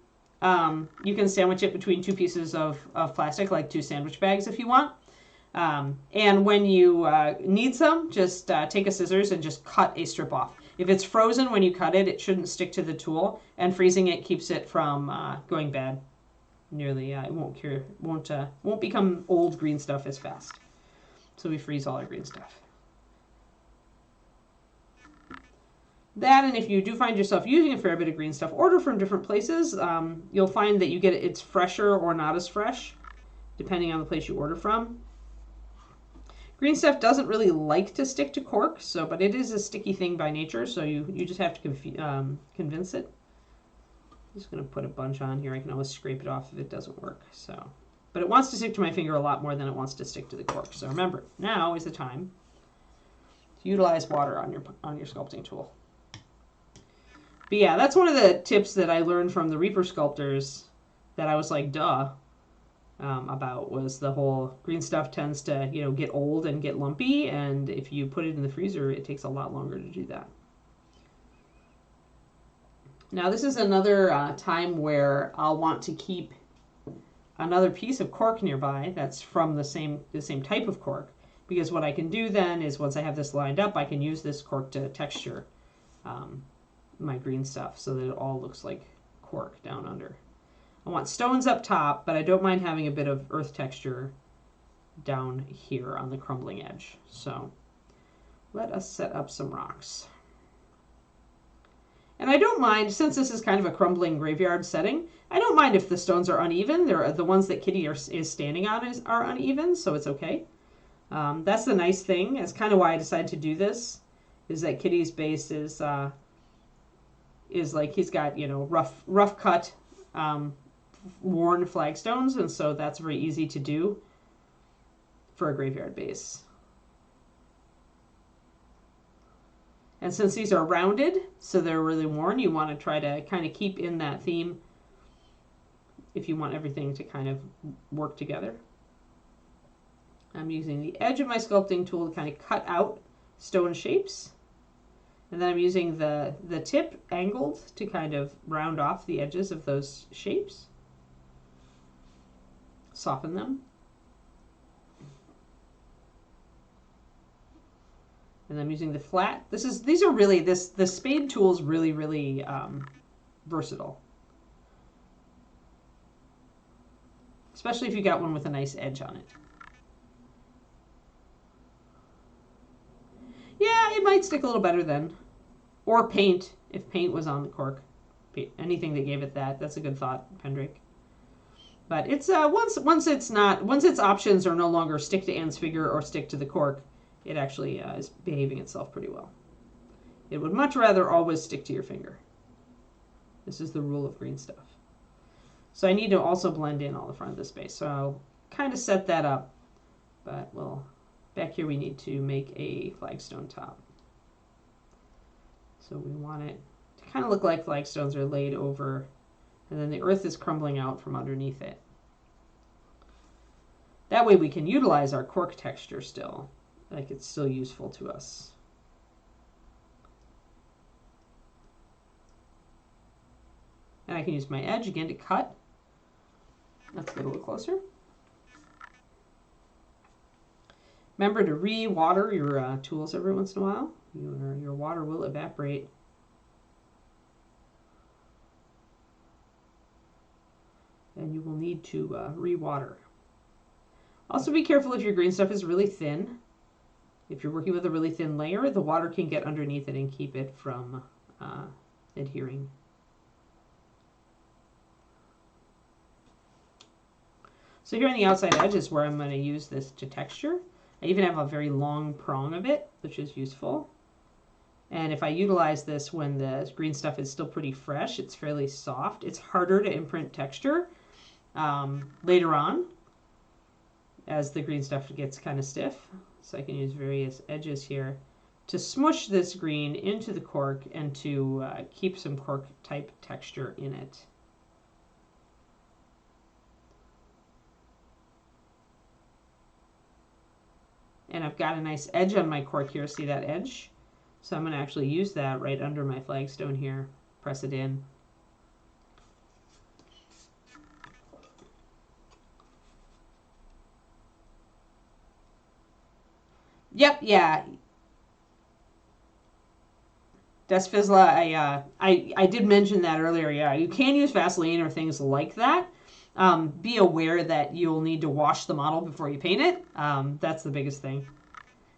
You can sandwich it between two pieces of plastic, like two sandwich bags if you want. And when you need some, just take a scissors and just cut a strip off. If it's frozen when you cut it, it shouldn't stick to the tool, and freezing it keeps it from going bad. Nearly, it won't cure, won't become old green stuff as fast. So we freeze all our green stuff. That, and if you do find yourself using a fair bit of green stuff, order from different places. You'll find that you get it's fresher or not as fresh, depending on the place you order from. Green stuff doesn't really like to stick to cork, but it is a sticky thing by nature, so you just have to convince it. I'm just going to put a bunch on here. I can always scrape it off if it doesn't work. But it wants to stick to my finger a lot more than it wants to stick to the cork. So remember, now is the time to utilize water on your sculpting tool. But yeah, that's one of the tips that I learned from the Reaper sculptors that I was like, duh. About was the whole green stuff tends to get old and get lumpy, and if you put it in the freezer it takes a lot longer to do that. Now this is another time where I'll want to keep another piece of cork nearby that's from the same type of cork, because what I can do then is once I have this lined up I can use this cork to texture my green stuff so that it all looks like cork down under. I want stones up top, but I don't mind having a bit of earth texture down here on the crumbling edge. So let us set up some rocks. And I don't mind, since this is kind of a crumbling graveyard setting, I don't mind if the stones are uneven. The ones that Kitty is standing on are uneven, so it's okay. That's the nice thing. That's kind of why I decided to do this, is that Kitty's base is like he's got rough cut worn flagstones, and so that's very easy to do for a graveyard base. And since these are rounded, so they're really worn, you want to try to kind of keep in that theme if you want everything to kind of work together. I'm using the edge of my sculpting tool to kind of cut out stone shapes, and then I'm using the tip angled to kind of round off the edges of those shapes. Soften them. And I'm using the flat. The spade tool is really versatile. Especially if you got one with a nice edge on it. Yeah, it might stick a little better then. Or paint, if paint was on the cork. Anything that gave it that's a good thought, Pendrake. But it's once its options are no longer stick to Anne's figure or stick to the cork, it actually is behaving itself pretty well. It would much rather always stick to your finger. This is the rule of green stuff. So I need to also blend in all the front of the space. So I'll kind of set that up, but back here we need to make a flagstone top. So we want it to kind of look like flagstones are laid over, and then the earth is crumbling out from underneath it. That way we can utilize our cork texture still, like it's still useful to us. And I can use my edge again to cut. Let's get a little closer. Remember to re-water your tools every once in a while. Your water will evaporate. And you will need to re-water. Also be careful if your green stuff is really thin. If you're working with a really thin layer, the water can get underneath it and keep it from adhering. So here on the outside edge is where I'm going to use this to texture. I even have a very long prong of it, which is useful. And if I utilize this when the green stuff is still pretty fresh, it's fairly soft. It's harder to imprint texture later on as the green stuff gets kind of stiff. So I can use various edges here to smush this green into the cork and to keep some cork type texture in it. And I've got a nice edge on my cork here. See that edge? So I'm going to actually use that right under my flagstone here. Press it in. Yep, yeah. Desfizzla, I did mention that earlier. Yeah, you can use Vaseline or things like that. Be aware that you'll need to wash the model before you paint it. That's the biggest thing.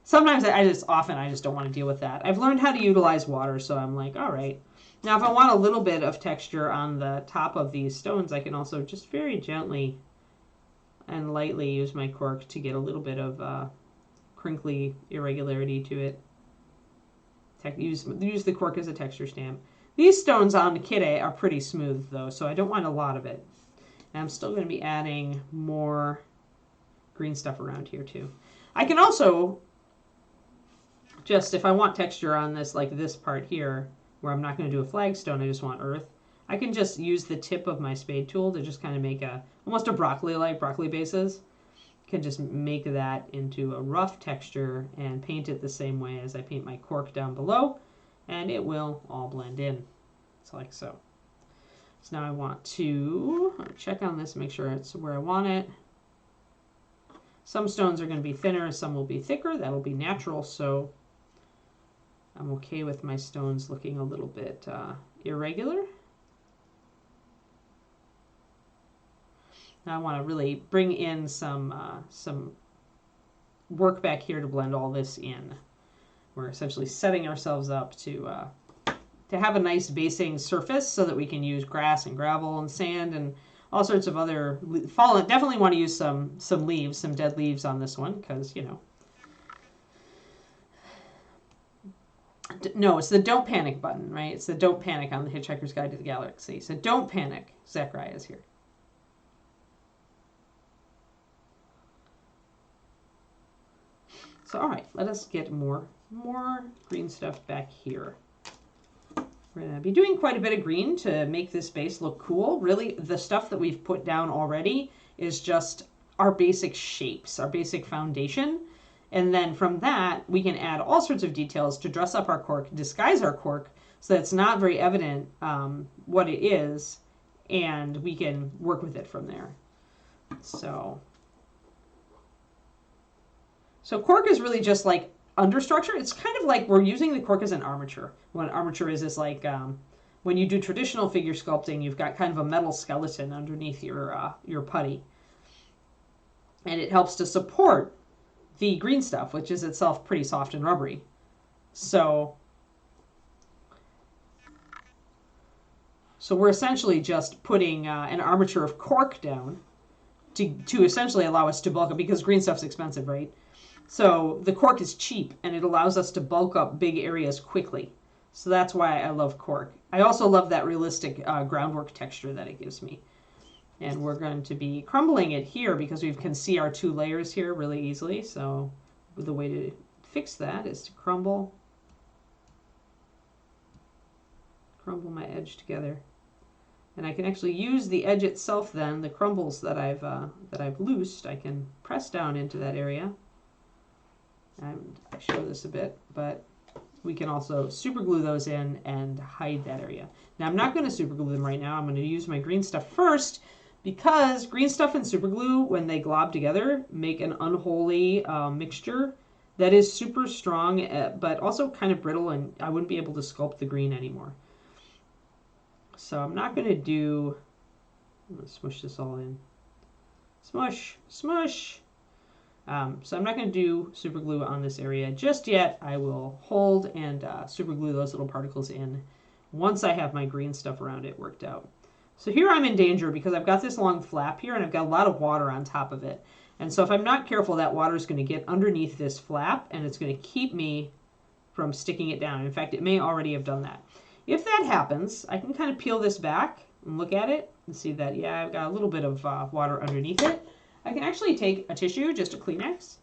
Sometimes I just don't want to deal with that. I've learned how to utilize water, so I'm like, all right. Now, if I want a little bit of texture on the top of these stones, I can also just very gently and lightly use my cork to get a little bit of crinkly irregularity to it. Use the cork as a texture stamp. These stones on the Kit A are pretty smooth, though, so I don't want a lot of it. And I'm still going to be adding more green stuff around here, too. I can also just, if I want texture on this, like this part here, where I'm not going to do a flagstone, I just want earth, I can just use the tip of my spade tool to just kind of make almost a broccoli-like, broccoli bases. Can just make that into a rough texture and paint it the same way as I paint my cork down below, and it will all blend in. It's like so. So now I want to check on this, make sure it's where I want it. Some stones are going to be thinner, some will be thicker. That'll be natural, so I'm okay with my stones looking a little bit irregular. Now I want to really bring in some work back here to blend all this in. We're essentially setting ourselves up to have a nice basing surface so that we can use grass and gravel and sand and all sorts of other fallen. Definitely want to use some leaves, some dead leaves on this one because, you know. No, it's the don't panic button, right? It's the don't panic on the Hitchhiker's Guide to the Galaxy. So don't panic. Zachariah is here. So, all right, let us get more green stuff back here. We're going to be doing quite a bit of green to make this base look cool. Really, the stuff that we've put down already is just our basic shapes, our basic foundation. And then from that, we can add all sorts of details to dress up our cork, disguise our cork, so that it's not very evident what it is, and we can work with it from there. So cork is really just like understructure. It's kind of like we're using the cork as an armature. What an armature is like when you do traditional figure sculpting, you've got kind of a metal skeleton underneath your putty. And it helps to support the green stuff, which is itself pretty soft and rubbery. So we're essentially just putting an armature of cork down to essentially allow us to bulk up, because green stuff's expensive, right? So the cork is cheap, and it allows us to bulk up big areas quickly. So that's why I love cork. I also love that realistic groundwork texture that it gives me. And we're going to be crumbling it here because we can see our two layers here really easily. So the way to fix that is to crumble my edge together. And I can actually use the edge itself then, the crumbles that I've loosed, I can press down into that area. And I show this a bit, but we can also super glue those in and hide that area. Now I'm not going to super glue them right now. I'm going to use my green stuff first, because green stuff and super glue, when they glob together, make an unholy mixture that is super strong, but also kind of brittle, and I wouldn't be able to sculpt the green anymore. So I'm not going to do, I'm going to smush this all in. Smush, smush. So I'm not going to do super glue on this area just yet. I will hold and super glue those little particles in once I have my green stuff around it worked out. So here I'm in danger because I've got this long flap here and I've got a lot of water on top of it. And so if I'm not careful, that water is going to get underneath this flap and it's going to keep me from sticking it down. In fact, it may already have done that. If that happens, I can kind of peel this back and look at it and see that, yeah, I've got a little bit of water underneath it. I can actually take a tissue, just a Kleenex,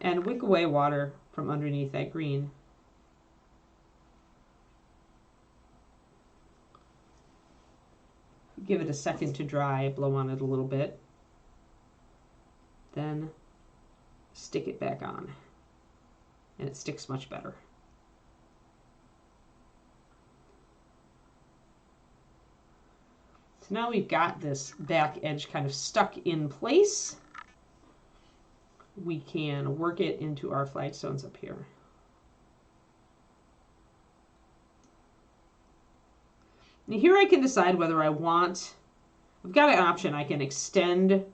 and wick away water from underneath that green. Give it a second to dry, blow on it a little bit, then stick it back on, and it sticks much better. So now we've got this back edge kind of stuck in place. we can work it into our flagstones up here. Now here I can decide whether I want, I've got an option. I can extend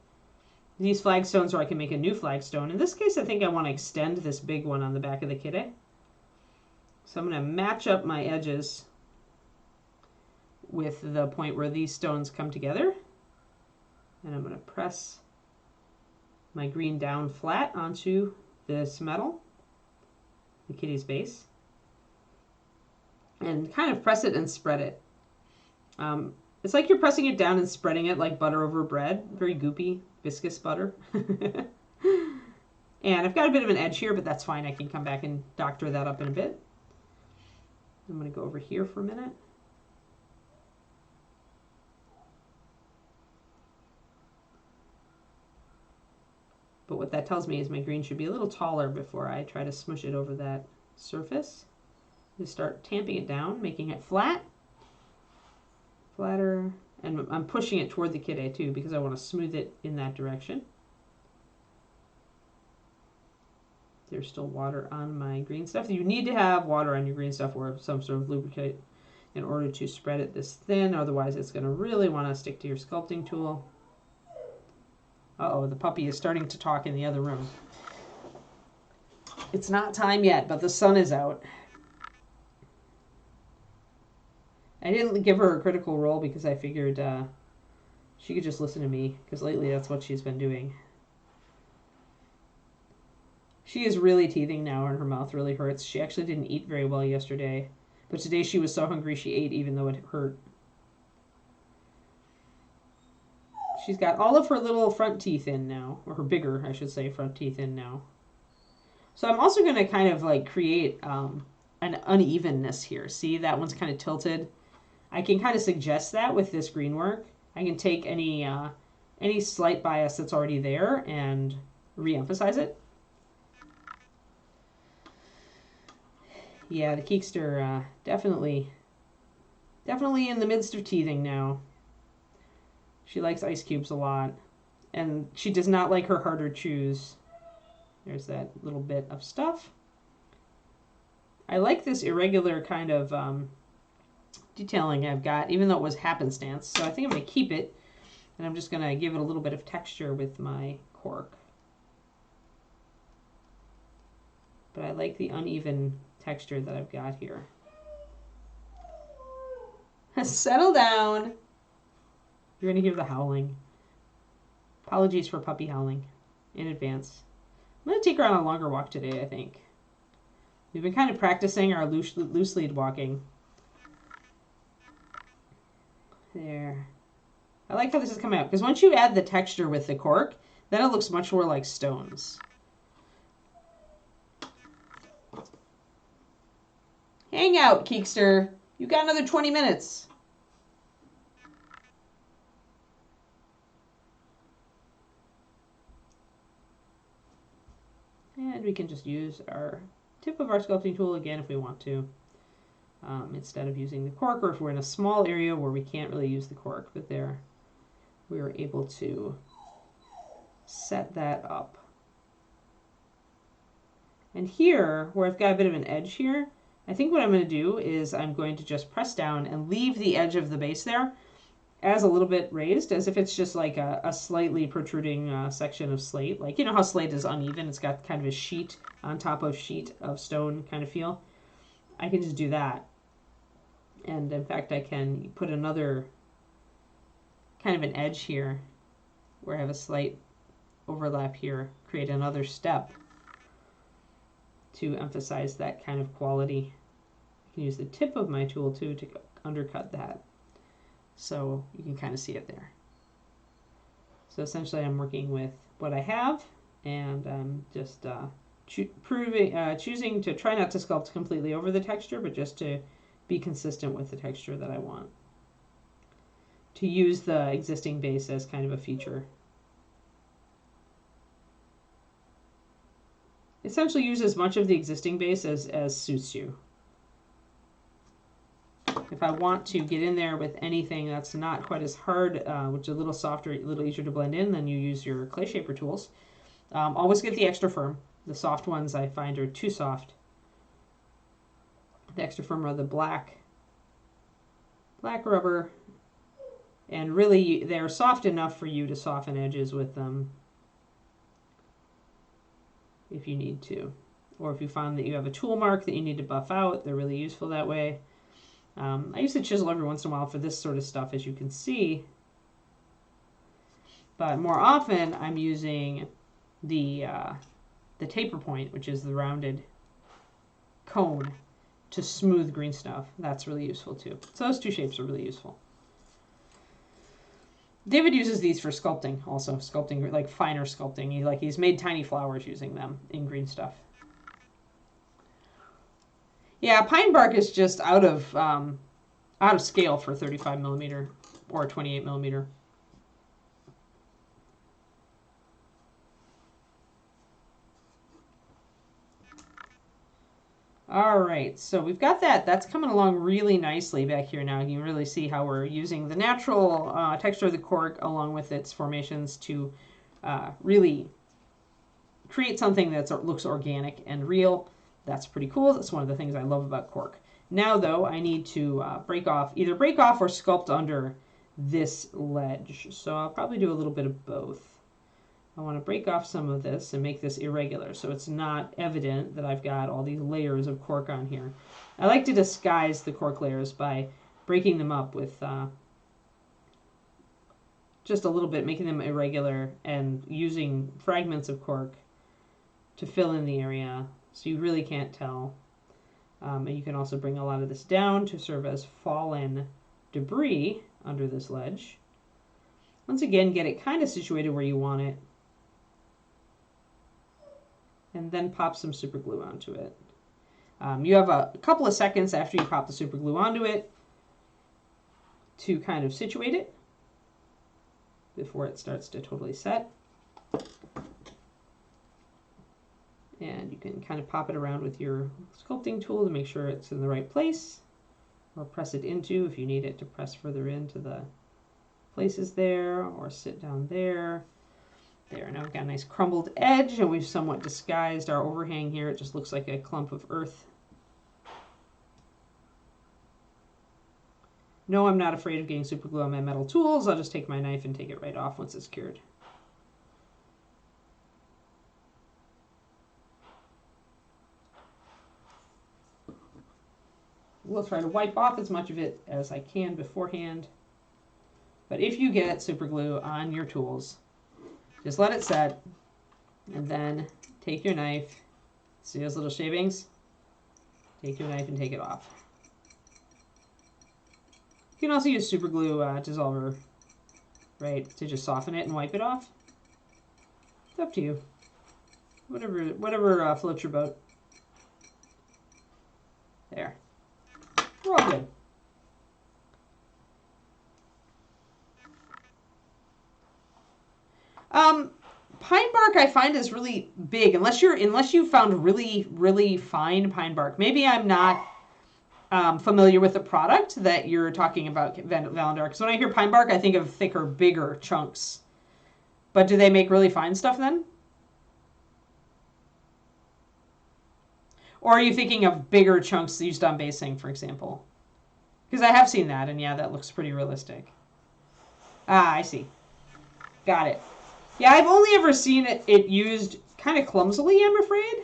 these flagstones or I can make a new flagstone. In this case, I think I want to extend this big one on the back of the kitty. So I'm going to match up my edges with the point where these stones come together. And I'm going to press my green down flat onto this metal, the kitty's base, and kind of press it and spread it. It's like you're pressing it down and spreading it like butter over bread. Very goopy, viscous butter. And I've got a bit of an edge here, but that's fine. I can come back and doctor that up in a bit. I'm going to go over here for a minute. But what that tells me is my green should be a little taller before I try to smush it over that surface. Just start tamping it down, making it flat, flatter, and I'm pushing it toward the kitty too because I want to smooth it in that direction. There's still water on my green stuff. You need to have water on your green stuff or some sort of lubricant in order to spread it this thin. Otherwise, it's going to really want to stick to your sculpting tool. Uh-oh, the puppy is starting to talk in the other room. It's not time yet, but the sun is out. I didn't give her a critical role because I figured she could just listen to me, because lately that's what she's been doing. She is really teething now and her mouth really hurts. She actually didn't eat very well yesterday, but today she was so hungry she ate even though it hurt. She's got all of her little front teeth in now, or her bigger, I should say, front teeth in now. So I'm also going to kind of like create an unevenness here. See, that one's kind of tilted. I can kind of suggest that with this green work. I can take any slight bias that's already there and re-emphasize it. Yeah, the Keekster definitely in the midst of teething now. She likes ice cubes a lot, and she does not like her harder chews. There's that little bit of stuff. I like this irregular kind of detailing I've got, even though it was happenstance. So I think I'm going to keep it, and I'm just going to give it a little bit of texture with my cork. But I like the uneven texture that I've got here. Settle down. You're going to hear the howling. Apologies for puppy howling in advance. I'm going to take her on a longer walk today, I think. We've been kind of practicing our loose lead walking. There. I like how this is coming out, because once you add the texture with the cork, then it looks much more like stones. Hang out, Keekster. You got another 20 minutes. And we can just use our tip of our sculpting tool again if we want to, instead of using the cork, or if we're in a small area where we can't really use the cork. But there, we were able to set that up. And here, where I've got a bit of an edge here, I think what I'm going to do is I'm going to just press down and leave the edge of the base there as a little bit raised, as if it's just like a slightly protruding section of slate. Like, you know how slate is uneven? It's got kind of a sheet on top of sheet of stone kind of feel. I can just do that. And in fact, I can put another kind of an edge here where I have a slight overlap here, create another step to emphasize that kind of quality. I can use the tip of my tool too to undercut that. So you can kind of see it there. So essentially I'm working with what I have, and I'm just choosing to try not to sculpt completely over the texture, but just to be consistent with the texture that I want. To use the existing base as kind of a feature. Essentially use as much of the existing base as suits you. If I want to get in there with anything that's not quite as hard, which is a little softer, a little easier to blend in, then you use your clay shaper tools. Always get the extra firm. The soft ones I find are too soft. The extra firm are the black rubber, and really they're soft enough for you to soften edges with them if you need to. Or if you find that you have a tool mark that you need to buff out, they're really useful that way. I use the chisel every once in a while for this sort of stuff, as you can see. But more often, I'm using the taper point, which is the rounded cone, to smooth green stuff. That's really useful too. So those two shapes are really useful. David uses these for sculpting also. Sculpting, like finer sculpting. He's made tiny flowers using them in green stuff. Yeah, pine bark is just out of scale for 35 millimeter or 28 millimeter. All right, so we've got that. That's coming along really nicely back here now. You can really see how we're using the natural texture of the cork along with its formations to really create something that looks organic and real. That's pretty cool. That's one of the things I love about cork. Now, though, I need to either break off or sculpt under this ledge. So I'll probably do a little bit of both. I want to break off some of this and make this irregular so it's not evident that I've got all these layers of cork on here. I like to disguise the cork layers by breaking them up with just a little bit, making them irregular and using fragments of cork to fill in the area so you really can't tell. And you can also bring a lot of this down to serve as fallen debris under this ledge. Once again, get it kind of situated where you want it. And then pop some super glue onto it. You have a couple of seconds after you pop the super glue onto it to kind of situate it before it starts to totally set. And you can kind of pop it around with your sculpting tool to make sure it's in the right place, or press it into if you need it to press further into the places there, or sit down there. There, now we've got a nice crumbled edge, and we've somewhat disguised our overhang here. It just looks like a clump of earth. No, I'm not afraid of getting super glue on my metal tools. I'll just take my knife and take it right off once it's cured. We'll try to wipe off as much of it as I can beforehand. But if you get super glue on your tools, just let it set, and then take your knife. See those little shavings? Take your knife and take it off. You can also use super glue dissolver, right, to just soften it and wipe it off. It's up to you. Whatever floats your boat. There. We're all good. Pine bark I find is really big unless you found really, really fine pine bark. Maybe I'm not familiar with the product that you're talking about, Valendar. Because when I hear pine bark, I think of thicker, bigger chunks. But do they make really fine stuff then? Or are you thinking of bigger chunks used on basing, for example? Because I have seen that, and yeah, that looks pretty realistic. Ah, I see. Got it. Yeah, I've only ever seen it used kind of clumsily, I'm afraid.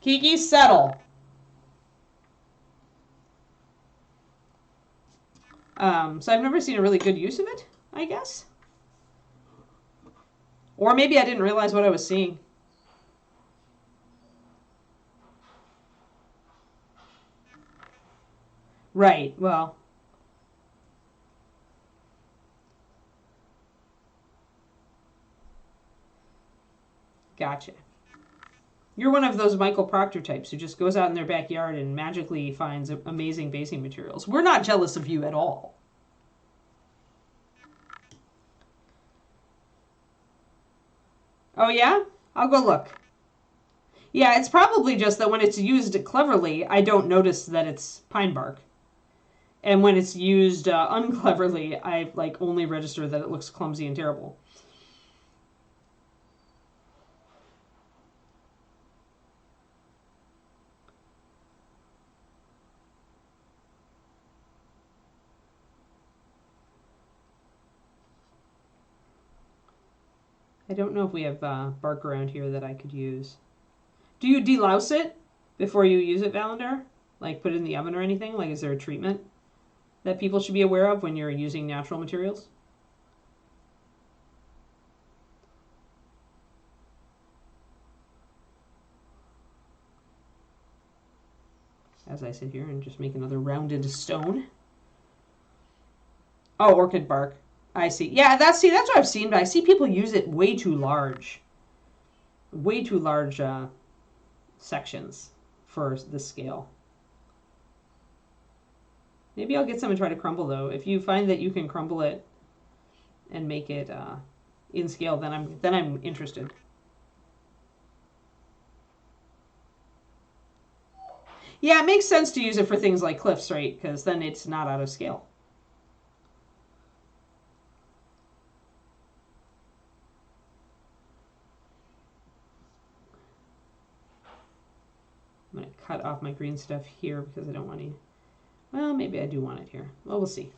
Kiki, settle. So I've never seen a really good use of it, I guess. Or maybe I didn't realize what I was seeing. Right, well. Gotcha. You're one of those Michael Proctor types who just goes out in their backyard and magically finds amazing basing materials. We're not jealous of you at all. Oh, yeah? I'll go look. Yeah, it's probably just that when it's used cleverly, I don't notice that it's pine bark. And when it's used uncleverly, I only register that it looks clumsy and terrible. I don't know if we have bark around here that I could use. Do you delouse it before you use it, Valander? Like put it in the oven or anything? Like is there a treatment that people should be aware of when you're using natural materials? As I sit here and just make another rounded stone. Oh, orchid bark. I see. Yeah, that's what I've seen, but I see people use it way too large. Way too large sections for the scale. Maybe I'll get some and try to crumble though. If you find that you can crumble it and make it in scale, then I'm interested. Yeah, it makes sense to use it for things like cliffs, right? Because then it's not out of scale. I'm going to cut off my green stuff here because I don't want to. Well, maybe I do want it here. Well, we'll see.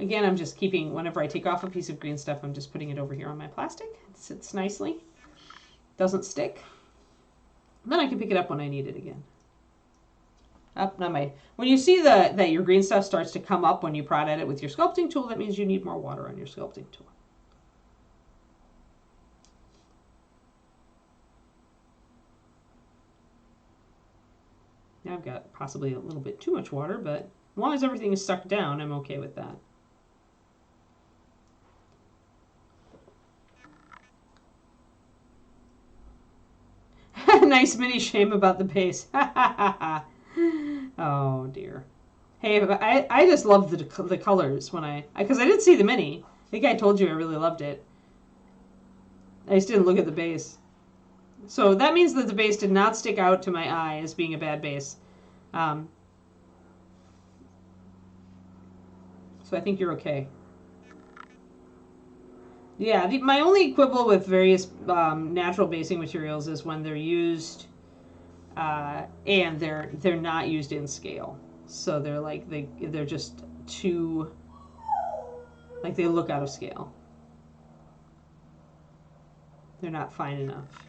Again, I'm just keeping, whenever I take off a piece of green stuff, I'm just putting it over here on my plastic. It sits nicely. Doesn't stick. Then I can pick it up when I need it again. Up, not my. When you see that your green stuff starts to come up when you prod at it with your sculpting tool, that means you need more water on your sculpting tool. Now I've got possibly a little bit too much water, but as long as everything is sucked down, I'm okay with that. Nice mini shame about the base. Oh dear. Hey, I just love the colors when because I did see the mini. I think I told you I really loved it. I just didn't look at the base. So that means that the base did not stick out to my eye as being a bad base. So I think you're okay. Yeah, my only quibble with various natural basing materials is when they're used and they're not used in scale. So they're like they're just too like they look out of scale. They're not fine enough.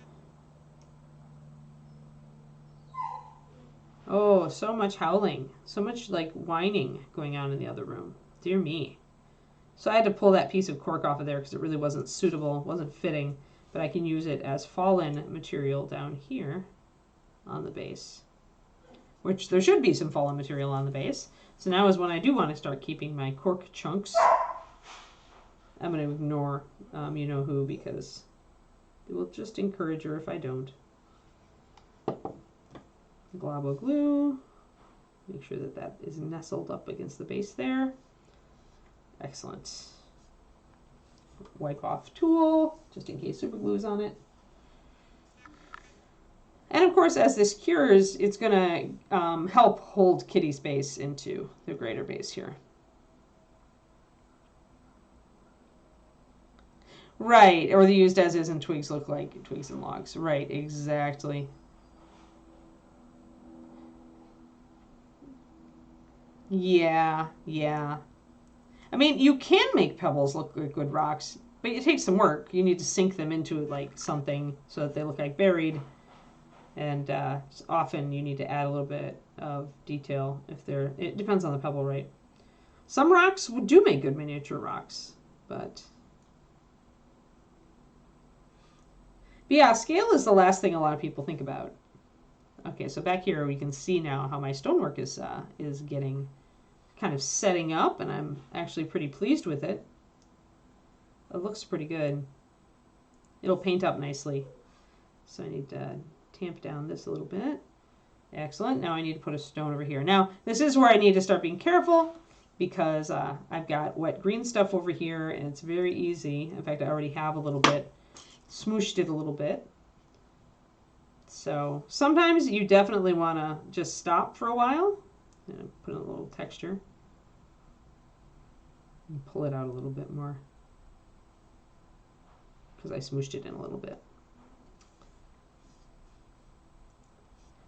Oh, so much howling. So much like whining going on in the other room. Dear me. So I had to pull that piece of cork off of there because it really wasn't suitable, wasn't fitting, but I can use it as fallen material down here on the base, which there should be some fallen material on the base. So now is when I do want to start keeping my cork chunks. I'm going to ignore you know who because it will just encourage her if I don't. Globo glue. Make sure that that is nestled up against the base there. Excellent. Wipe off tool, just in case super glue is on it. And of course, as this cures, it's going to help hold Kitty's base into the greater base here. Right, or the used as is and twigs look like twigs and logs. Right, exactly. Yeah, yeah. I mean, you can make pebbles look like good rocks, but it takes some work. You need to sink them into like something so that they look like buried. And often you need to add a little bit of detail if they're. It depends on the pebble, right? Some rocks do make good miniature rocks, but yeah, scale is the last thing a lot of people think about. Okay, so back here we can see now how my stonework is getting kind of setting up, and I'm actually pretty pleased with it. It looks pretty good. It'll paint up nicely. So I need to tamp down this a little bit. Excellent. Now I need to put a stone over here. Now this is where I need to start being careful because I've got wet green stuff over here and it's very easy. In fact, I already have a little bit, smooshed it a little bit. So sometimes you definitely want to just stop for a while and put in a little texture. And pull it out a little bit more because I smooshed it in a little bit.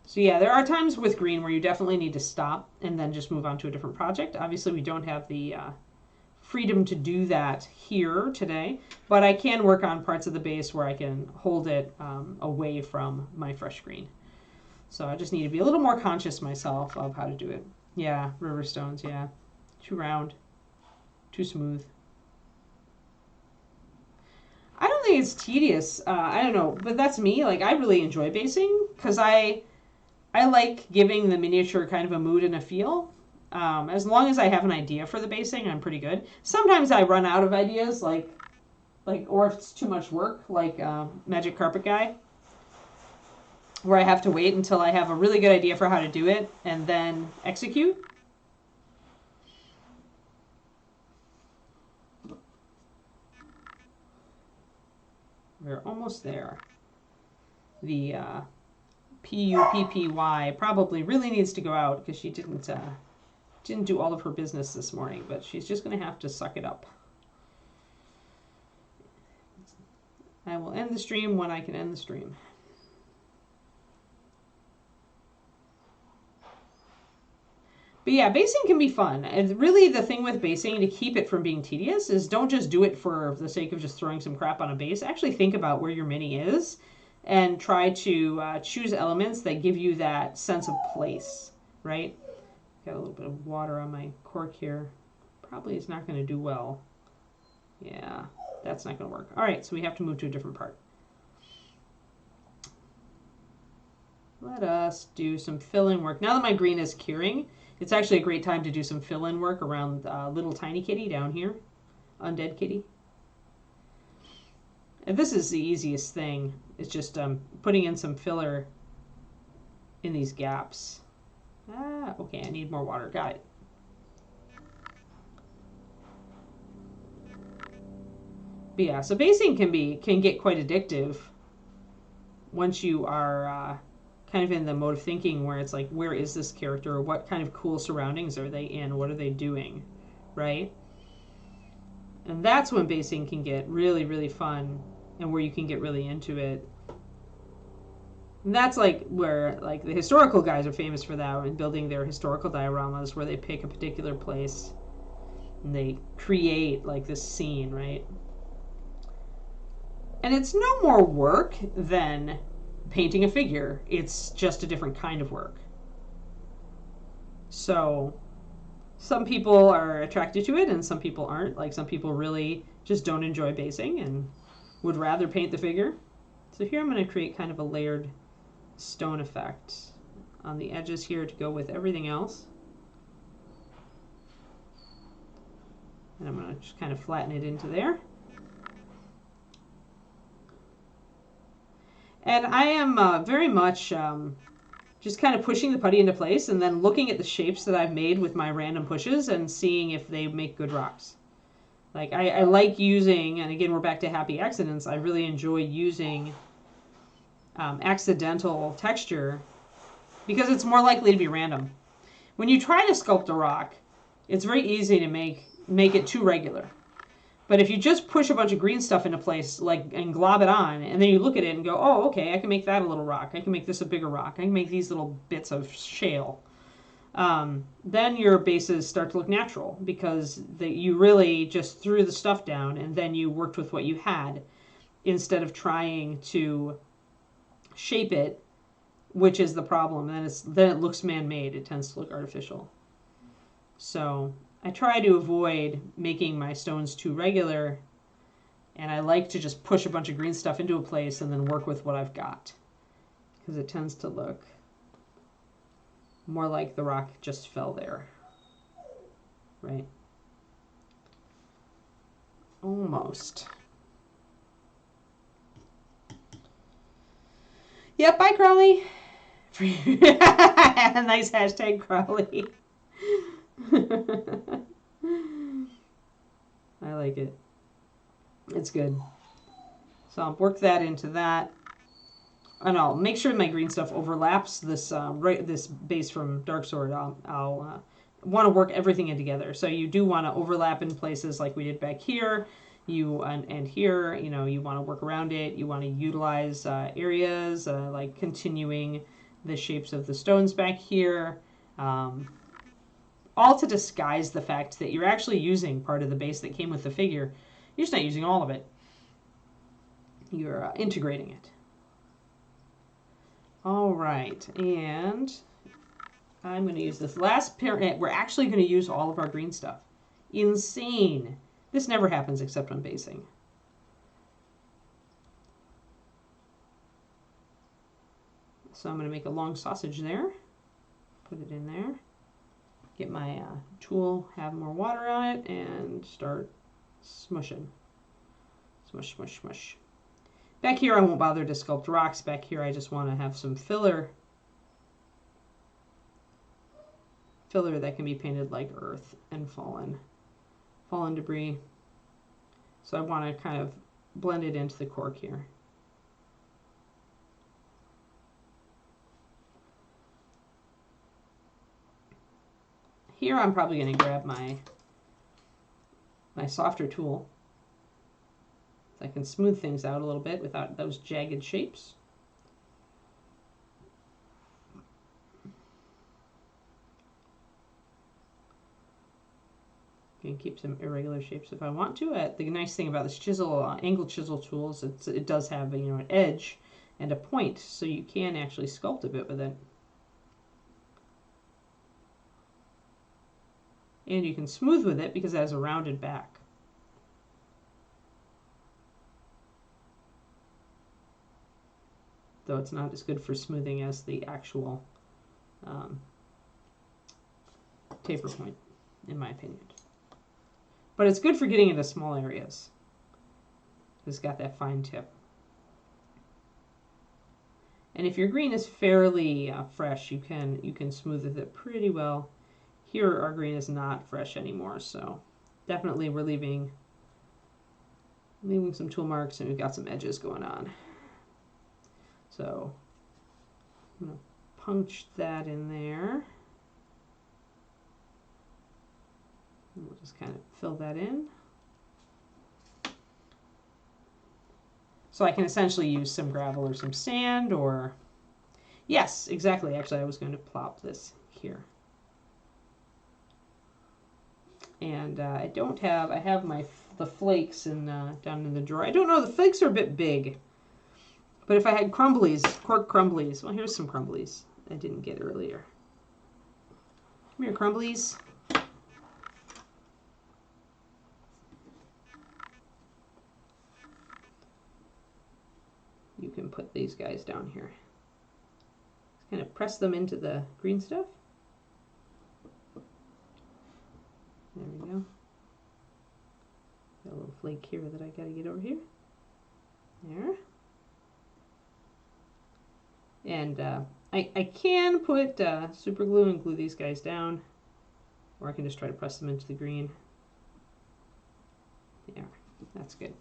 So yeah, there are times with green where you definitely need to stop and then just move on to a different project. Obviously, we don't have the freedom to do that here today, but I can work on parts of the base where I can hold it away from my fresh green. So I just need to be a little more conscious myself of how to do it. Yeah, river stones, yeah. Too round, too smooth. I don't think it's tedious. I don't know, but that's me. Like, I really enjoy basing because I like giving the miniature kind of a mood and a feel. As long as I have an idea for the basing, I'm pretty good. Sometimes I run out of ideas, or if it's too much work, like Magic Carpet Guy, where I have to wait until I have a really good idea for how to do it and then execute. We're almost there. The Puppy probably really needs to go out because she didn't do all of her business this morning, but she's just going to have to suck it up. I will end the stream when I can end the stream. But yeah, basing can be fun. And really the thing with basing, to keep it from being tedious, is don't just do it for the sake of just throwing some crap on a base. Actually think about where your mini is and try to choose elements that give you that sense of place, right? Got a little bit of water on my cork here. Probably is not going to do well. Yeah, that's not going to work. All right, so we have to move to a different part. Let us do some fill-in work. Now that my green is curing, it's actually a great time to do some fill-in work around little tiny kitty down here. Undead kitty. And this is the easiest thing. It's just putting in some filler in these gaps. Ah, okay, I need more water. Got it. But yeah, so basing can get quite addictive once you are kind of in the mode of thinking where it's like, where is this character? What kind of cool surroundings are they in? What are they doing? Right? And that's when basing can get really, really fun and where you can get really into it. And that's like where like the historical guys are famous for that, and building their historical dioramas where they pick a particular place and they create like this scene, right? And it's no more work than painting a figure. It's just a different kind of work. So some people are attracted to it and some people aren't. Like some people really just don't enjoy basing and would rather paint the figure. So here I'm going to create kind of a layered stone effect on the edges here to go with everything else. And I'm going to just kind of flatten it into there. And I am very much just kind of pushing the putty into place and then looking at the shapes that I've made with my random pushes and seeing if they make good rocks. Like I like using, and again we're back to happy accidents, I really enjoy using accidental texture because it's more likely to be random. When you try to sculpt a rock, it's very easy to make it too regular. But if you just push a bunch of green stuff into place, like, and glob it on, and then you look at it and go, oh, okay, I can make that a little rock. I can make this a bigger rock. I can make these little bits of shale. Then your bases start to look natural because you really just threw the stuff down and then you worked with what you had instead of trying to shape it, which is the problem. And then it looks man-made. It tends to look artificial. So I try to avoid making my stones too regular, and I like to just push a bunch of green stuff into a place and then work with what I've got, because it tends to look more like the rock just fell there, right? Almost. Yep, bye, Crowley. Nice hashtag, Crowley. I like it. It's good. So I'll work that into that. And I'll make sure my green stuff overlaps this this base from Dark Sword. I'll want to work everything in together. So you do want to overlap in places like we did back here. And here, you know, you want to work around it. You want to utilize areas like continuing the shapes of the stones back here. all to disguise the fact that you're actually using part of the base that came with the figure. You're just not using all of it. You're integrating it. All right, and I'm going to use this last pair. We're actually going to use all of our green stuff. Insane. This never happens except on basing. So I'm going to make a long sausage there. Put it in there. Get my tool, have more water on it, and start smushing. Smush, smush, smush. Back here, I won't bother to sculpt rocks. Back here, I just want to have some filler that can be painted like earth and fallen debris. So I want to kind of blend it into the cork here. Here, I'm probably going to grab my softer tool. I can smooth things out a little bit without those jagged shapes. You can keep some irregular shapes if I want to. The nice thing about this chisel, angle chisel tools, it does have an edge and a point, so you can actually sculpt a bit with it. And you can smooth with it because it has a rounded back. Though it's not as good for smoothing as the actual taper point, in my opinion. But it's good for getting into small areas. It's got that fine tip. And if your green is fairly fresh, you can smooth it pretty well. Here, our green is not fresh anymore, so definitely we're leaving some tool marks, and we've got some edges going on. So I'm going to punch that in there. And we'll just kind of fill that in. So I can essentially use some gravel or some sand, or yes, exactly. Actually, I was going to plop this here. And I have the flakes down in the drawer. I don't know, the flakes are a bit big. But if I had crumblies, cork crumblies, well, here's some crumblies I didn't get earlier. Come here, crumblies. You can put these guys down here. Just kind of press them into the green stuff. There we go. Got a little flake here that I got to get over here. There. And I can put super glue and glue these guys down, or I can just try to press them into the green. Yeah, that's good.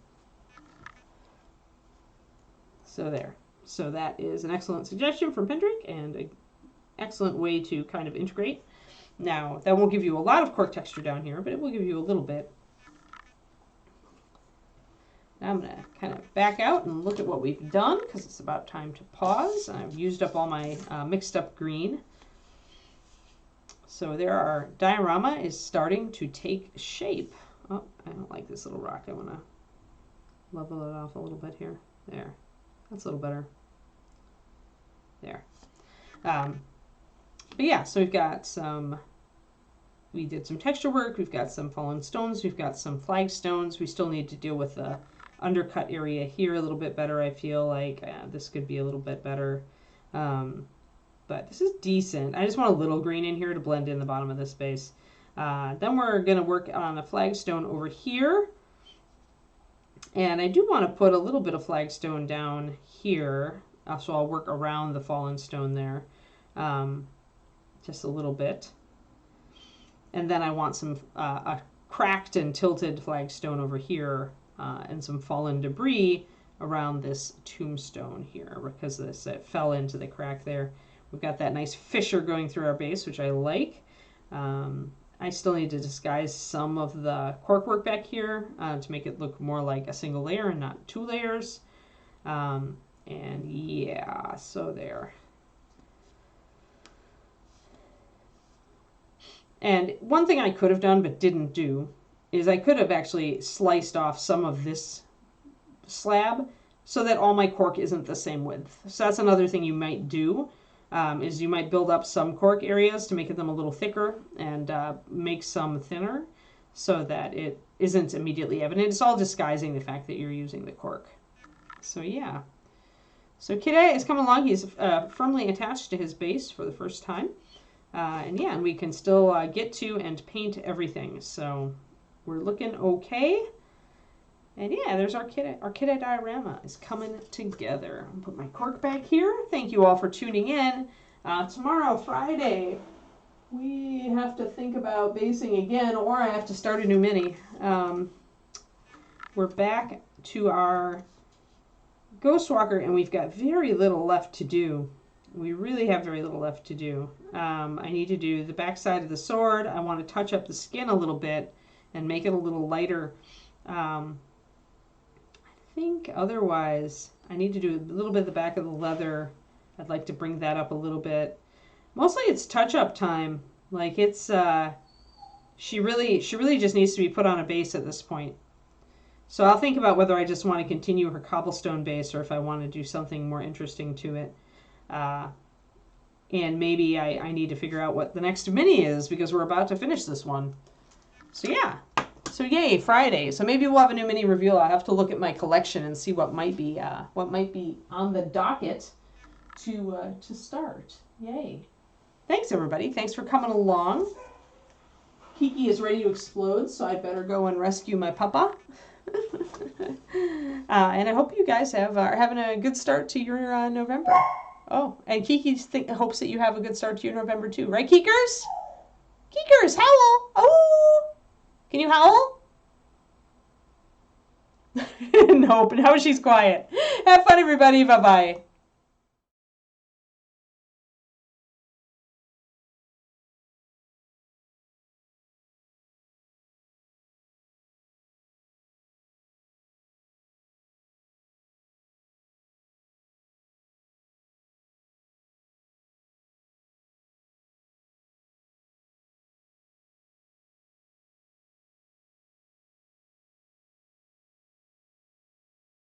So there. So that is an excellent suggestion from Pendrick and an excellent way to kind of integrate. Now, that won't give you a lot of cork texture down here, but it will give you a little bit. Now I'm going to kind of back out and look at what we've done, because it's about time to pause. I've used up all my mixed up green. So there, our diorama is starting to take shape. Oh, I don't like this little rock. I want to level it off a little bit here. There. That's a little better. There. But yeah, so we've got we did some texture work, we've got some fallen stones, we've got some flagstones. We still need to deal with the undercut area here a little bit better, I feel like. This could be a little bit better. But this is decent. I just want a little green in here to blend in the bottom of this space. Then we're going to work on a flagstone over here. And I do want to put a little bit of flagstone down here. So I'll work around the fallen stone there. Just a little bit. And then I want some a cracked and tilted flagstone over here, and some fallen debris around this tombstone here, because it fell into the crack there. We've got that nice fissure going through our base, which I like. I still need to disguise some of the cork work back here to make it look more like a single layer and not two layers. And yeah, so there. And one thing I could have done but didn't do is I could have actually sliced off some of this slab so that all my cork isn't the same width. So that's another thing you might do, is you might build up some cork areas to make them a little thicker and make some thinner so that it isn't immediately evident. It's all disguising the fact that you're using the cork. So yeah. So Kid A is coming along. He's firmly attached to his base for the first time. And yeah, and we can still get to and paint everything. So we're looking okay. And yeah, there's our Kid A diorama is coming together. I'll put my cork back here. Thank you all for tuning in. Tomorrow, Friday, we have to think about basing again, or I have to start a new mini. We're back to our Ghostwalker, and we've got very little left to do. We really have very little left to do. I need to do the back side of the sword. I want to touch up the skin a little bit and make it a little lighter. I think otherwise I need to do a little bit of the back of the leather. I'd like to bring that up a little bit. Mostly it's touch-up time. Like it's she really just needs to be put on a base at this point. So I'll think about whether I just want to continue her cobblestone base or if I want to do something more interesting to it. And maybe I need to figure out what the next mini is because we're about to finish this one. So yeah. So yay, Friday. So maybe we'll have a new mini reveal. I'll have to look at my collection and see what might be on the docket to start. Yay. Thanks everybody. Thanks for coming along. Kiki is ready to explode, so I'd better go and rescue my papa. And I hope you guys are having a good start to your November. Oh, and Kiki hopes that you have a good start to your November too. Right, Keekers? Keekers, howl! Oh! Can you howl? Nope, now she's quiet. Have fun, everybody. Bye-bye.